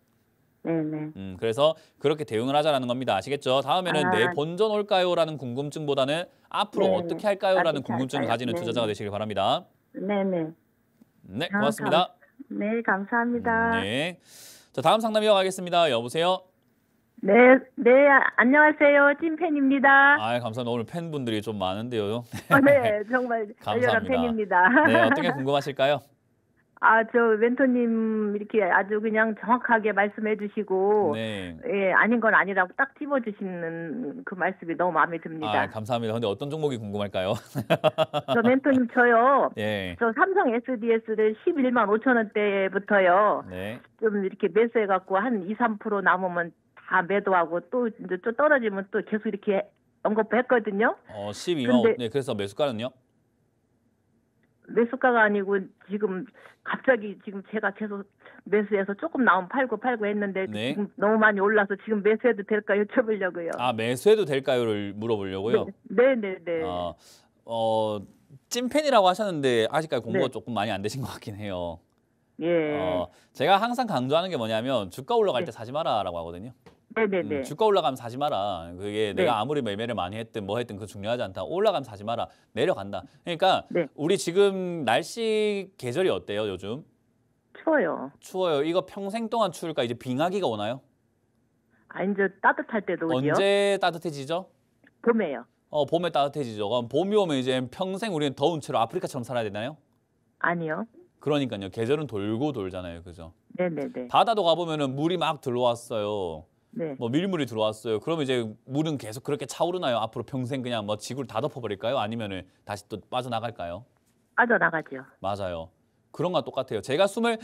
네네. 그래서 그렇게 대응을 하자라는 겁니다. 아시겠죠? 다음에는 내 본전 올까요라는 궁금증보다는 앞으로 네. 어떻게 할까요라는 어떻게 궁금증을 할까요? 가지는 네. 투자자가 되시길 바랍니다. 네네. 네, 고맙습니다. 네, 감사합니다. 네. 자, 다음 상담 이어가겠습니다. 여보세요? 네, 네, 안녕하세요. 찐팬입니다. 아, 감사합니다. 오늘 팬분들이 좀 많은데요. 네, 정말 열렬한 감사합니다. 팬입니다. 네, 어떤 게 궁금하실까요? 저 멘토님 이렇게 아주 그냥 정확하게 말씀해 주시고, 네. 예, 아닌 건 아니라고 딱 집어주시는 그 말씀이 너무 마음에 듭니다. 아, 감사합니다. 근데 어떤 종목이 궁금할까요? 저 멘토님 저요. 예. 저 삼성 SDS를 11만 5천 원대부터요. 네. 좀 이렇게 매수해갖고 한 2, 3% 남으면 다 매도하고 또 이제 좀 떨어지면 또 계속 이렇게 언급했거든요. 12만 근데- 5. 네, 그래서 매수가는요? 매수가가 아니고 지금 갑자기 지금 제가 계속 매수해서 조금 나오면 팔고 했는데 네. 지금 너무 많이 올라서 지금 매수해도 될까 여쭤보려고요. 아, 매수해도 될까요를 물어보려고요. 네네네. 찐팬이라고 하셨는데 아직까지 공부가 네. 조금 많이 안 되신 것 같긴 해요. 예. 제가 항상 강조하는 게 뭐냐면 주가 올라갈 때 사지 마라라고 하거든요. 네네네. 주가 올라가면 사지 마라. 그게 네. 내가 아무리 매매를 많이 했든 뭐 했든 그거 중요하지 않다. 올라가면 사지 마라. 내려간다. 그러니까 네. 우리 지금 날씨 계절이 어때요, 요즘? 추워요. 추워요. 이거 평생 동안 추울까? 이제 빙하기가 오나요? 이제 따뜻할 때도 오죠. 언제 따뜻해지죠? 봄에요. 봄에 따뜻해지죠. 그럼 봄이 오면 이제 평생 우리는 더운 채로 아프리카처럼 살아야 되나요? 아니요. 그러니까요. 계절은 돌고 돌잖아요. 그죠? 네네네. 바다도 가보면은 물이 막 들어왔어요. 네. 뭐 밀물이 들어왔어요. 그러면 이제 물은 계속 그렇게 차오르나요? 앞으로 평생 그냥 뭐 지구를 다 덮어버릴까요? 아니면은 다시 또 빠져나갈까요? 빠져나가죠. 맞아요. 그런 거랑 똑같아요. 제가 숨을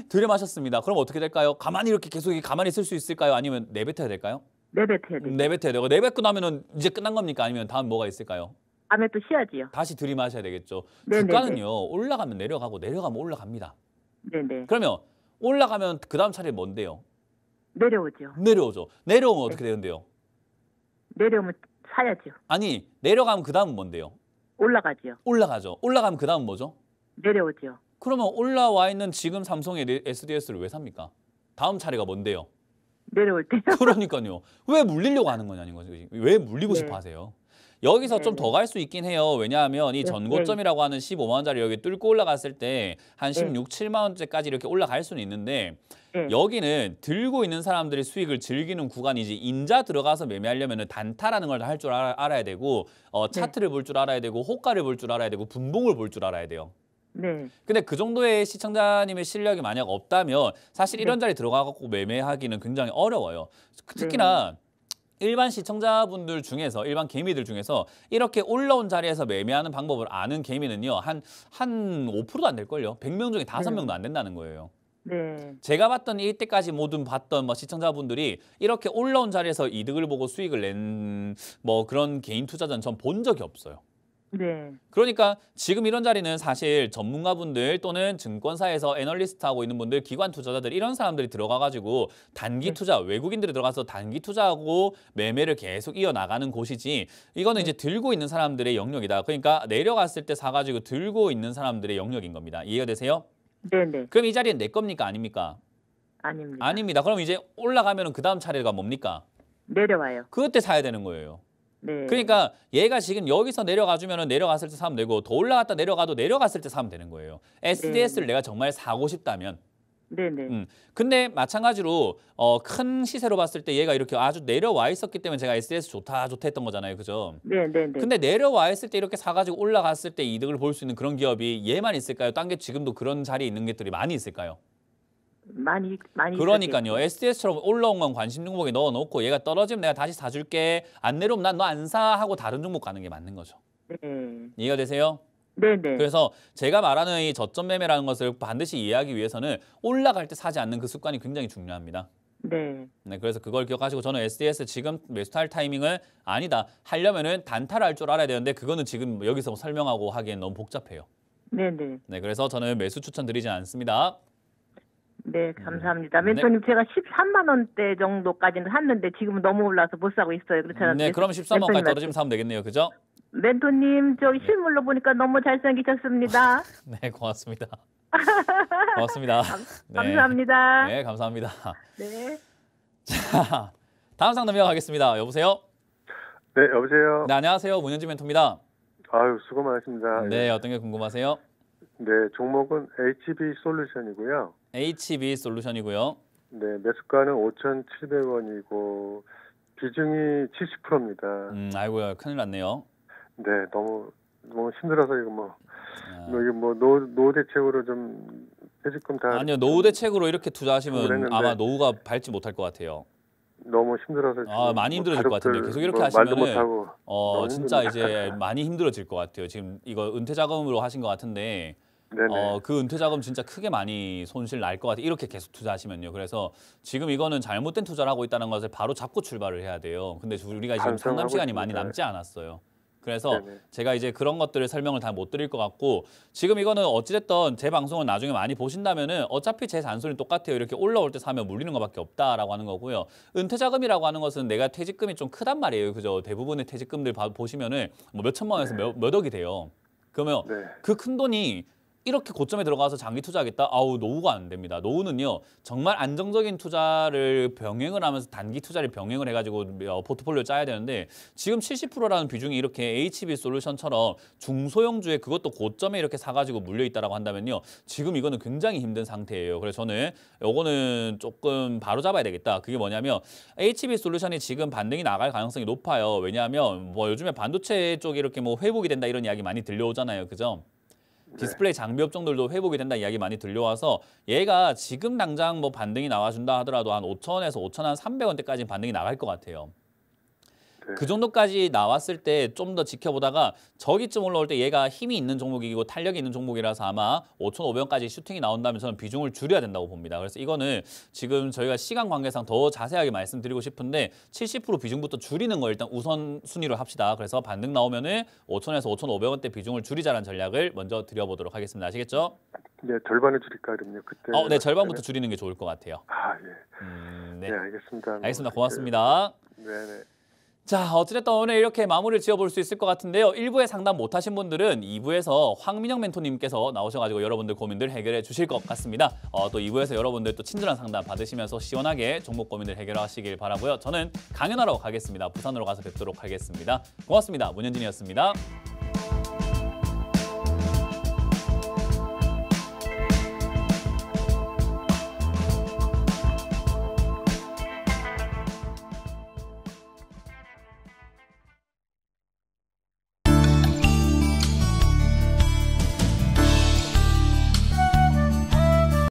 들이마셨습니다. 그럼 어떻게 될까요? 가만히 이렇게 계속 가만히 있을 수 있을까요? 아니면 내뱉어야 될까요? 내뱉어야 돼요. 내뱉어야 되고 내뱉고 나면은 이제 끝난 겁니까? 아니면 다음 뭐가 있을까요? 다음에 또 쉬어야지요. 다시 들이마셔야 되겠죠. 네네네. 주가는요. 올라가면 내려가고 내려가면 올라갑니다. 네네. 그러면 올라가면 그 다음 차례 뭔데요? 내려오죠. 내려오죠. 내려오면 어떻게 되는데요? 내려오면 사야죠. 아니 내려가면 그 다음은 뭔데요? 올라가죠. 올라가죠. 올라가면 그 다음은 뭐죠? 내려오죠. 그러면 올라와 있는 지금 삼성의 SDS를 왜 삽니까? 다음 차례가 뭔데요? 내려올 때요. 그러니까요. 왜 물리려고 하는 거냐는 거죠. 왜 물리고 네. 싶어 하세요? 여기서 네, 좀 더 갈 수 있긴 해요. 왜냐하면 이 네, 전고점이라고 하는 15만 원짜리 여기 뚫고 올라갔을 때 한 네. 16, 7만 원대까지 이렇게 올라갈 수는 있는데 네. 여기는 들고 있는 사람들이 수익을 즐기는 구간이지 인자 들어가서 매매하려면 단타라는 걸 할 줄 알아야 되고 차트를 볼 줄 알아야 되고 호가를 볼 줄 알아야 되고 분봉을 볼 줄 알아야 돼요. 네. 근데 그 정도의 시청자님의 실력이 만약 없다면 사실 네. 이런 자리 들어가고 매매하기는 굉장히 어려워요. 특히나 일반 시청자분들 중에서 일반 개미들 중에서 이렇게 올라온 자리에서 매매하는 방법을 아는 개미는요. 한 5%도 안 될걸요. 100명 중에 5명도 안 된다는 거예요. 네. 제가 봤던 이때까지 모든 봤던 뭐 시청자분들이 이렇게 올라온 자리에서 이득을 보고 수익을 낸 뭐 그런 개인 투자자는 전 본 적이 없어요. 네. 그러니까 지금 이런 자리는 사실 전문가분들 또는 증권사에서 애널리스트 하고 있는 분들, 기관 투자자들 이런 사람들이 들어가가지고 단기 투자, 외국인들이 들어가서 단기 투자하고 매매를 계속 이어나가는 곳이지 이거는 이제 들고 있는 사람들의 영역이다. 그러니까 내려갔을 때 사가지고 들고 있는 사람들의 영역인 겁니다. 이해가 되세요? 네네. 그럼 이 자리는 내 겁니까? 아닙니까? 아닙니다. 아닙니다. 그럼 이제 올라가면 그 다음 차례가 뭡니까? 내려와요. 그때 사야 되는 거예요. 네. 그러니까 얘가 지금 여기서 내려가주면 내려갔을 때 사면 되고 더 올라갔다 내려가도 내려갔을 때 사면 되는 거예요. SDS를 내가 정말 사고 싶다면. 네네. 근데 마찬가지로 큰 시세로 봤을 때 얘가 이렇게 아주 내려와 있었기 때문에 제가 SDS 좋다 했던 거잖아요. 그죠? 네네네. 근데 내려와 있을 때 이렇게 사가지고 올라갔을 때 이득을 볼 수 있는 그런 기업이 얘만 있을까요? 딴 게 지금도 그런 자리에 있는 것들이 많이 있을까요? 많이 그러니까요. 있었겠죠. STS처럼 올라온 건 관심 종목에 넣어놓고 얘가 떨어지면 내가 다시 사줄게. 안 내려오면 난 너 안 사 하고 다른 종목 가는 게 맞는 거죠. 네. 이해가 되세요? 네네. 그래서 제가 말하는 이 저점 매매라는 것을 반드시 이해하기 위해서는 올라갈 때 사지 않는 그 습관이 굉장히 중요합니다. 네. 네, 그래서 그걸 기억하시고 저는 SDS 지금 매수할 타이밍은 아니다. 하려면은 단타를 할 줄 알아야 되는데 그거는 지금 여기서 설명하고 하기엔 너무 복잡해요. 네네. 네, 그래서 저는 매수 추천드리진 않습니다. 네, 감사합니다. 네. 멘토님 제가 13만 원대 정도까지는 샀는데 지금은 너무 올라서 못 사고 있어요. 그래서 네, 그럼 13만 원까지 멘토님한테. 떨어지면 사면 되겠네요. 그죠? 멘토님 저 실물로 보니까 너무 잘생기셨습니다. 네, 고맙습니다. 고맙습니다. 네. 감사합니다. 네, 감사합니다. 네. 자, 다음 상담 이어가겠습니다. 여보세요? 네, 여보세요. 네, 안녕하세요. 문현지 멘토입니다. 아유, 수고 많으십니다. 네, 어떤 게 궁금하세요? 네, 종목은 HB 솔루션이고요. HB 솔루션이고요. 네, 매수가는 5,700원이고 비중이 70%입니다. 아이고야, 큰일 났네요. 네, 너무 힘들어서 이거 아. 이거 노후 대책으로 좀 퇴직금 다 아니요, 노후 대책으로 이렇게 투자하시면 그랬는데. 아마 노후가 밟지 못할 것 같아요. 너무 힘들어서 지금 많이 힘들어질 것 같은데 계속 이렇게 말도 하시면은 못하고 너무 진짜 힘듭니다. 이제 많이 힘들어질 것 같아요. 지금 이거 은퇴 자금으로 하신 것 같은데 네네. 그 은퇴 자금 진짜 크게 많이 손실 날 것 같아요. 이렇게 계속 투자하시면요. 그래서 지금 이거는 잘못된 투자를 하고 있다는 것을 바로 잡고 출발을 해야 돼요. 근데 우리가 지금 상담 반성하고 시간이 많이 있습니다. 남지 않았어요. 그래서 네네. 제가 이제 그런 것들을 설명을 다 못 드릴 것 같고 지금 이거는 어찌됐든 제 방송을 나중에 많이 보신다면은 어차피 제 잔소리는 똑같아요. 이렇게 올라올 때 사면 물리는 것밖에 없다라고 하는 거고요. 은퇴 자금이라고 하는 것은 내가 퇴직금이 좀 크단 말이에요. 그죠? 대부분의 퇴직금들 보시면은 뭐 몇 천만 원에서 몇 억이 돼요. 그러면 네. 그 큰 돈이 이렇게 고점에 들어가서 장기 투자하겠다? 아우, 노후가 안 됩니다. 노후는요, 정말 안정적인 투자를 병행을 하면서 단기 투자를 병행을 해가지고 포트폴리오 짜야 되는데 지금 70%라는 비중이 이렇게 HB 솔루션처럼 중소형주에 그것도 고점에 이렇게 사가지고 물려있다라고 한다면요, 지금 이거는 굉장히 힘든 상태예요. 그래서 저는 요거는 조금 바로 잡아야 되겠다. 그게 뭐냐면 HB 솔루션이 지금 반등이 나갈 가능성이 높아요. 왜냐하면 뭐 요즘에 반도체 쪽이 이렇게 뭐 회복이 된다 이런 이야기 많이 들려오잖아요. 그죠? 디스플레이 장비 업종들도 회복이 된다 이야기 많이 들려와서 얘가 지금 당장 뭐 반등이 나와준다 하더라도 한 5,000원에서 5,300원대까지 반등이 나갈 것 같아요. 네. 그 정도까지 나왔을 때 좀 더 지켜보다가 저기쯤 올라올 때 얘가 힘이 있는 종목이고 탄력이 있는 종목이라서 아마 5,500원까지 슈팅이 나온다면 저는 비중을 줄여야 된다고 봅니다. 그래서 이거는 지금 저희가 시간 관계상 더 자세하게 말씀드리고 싶은데 70% 비중부터 줄이는 거 일단 우선순위로 합시다. 그래서 반등 나오면은 5,000에서 5,500원대 비중을 줄이자는 전략을 먼저 드려보도록 하겠습니다. 아시겠죠? 네, 절반을 줄일까 그럼요. 그때. 네, 절반부터 줄이는 게 좋을 것 같아요. 아, 예. 네. 네, 알겠습니다. 알겠습니다. 고맙습니다. 네네. 자, 어찌됐든 오늘 이렇게 마무리를 지어볼 수 있을 것 같은데요. 1부에 상담 못하신 분들은 2부에서 황민영 멘토님께서 나오셔가지고 여러분들 고민들 해결해 주실 것 같습니다. 또 2부에서 여러분들 또 친절한 상담 받으시면서 시원하게 종목 고민들 해결하시길 바라고요. 저는 강연하러 가겠습니다. 부산으로 가서 뵙도록 하겠습니다. 고맙습니다. 문현진이었습니다.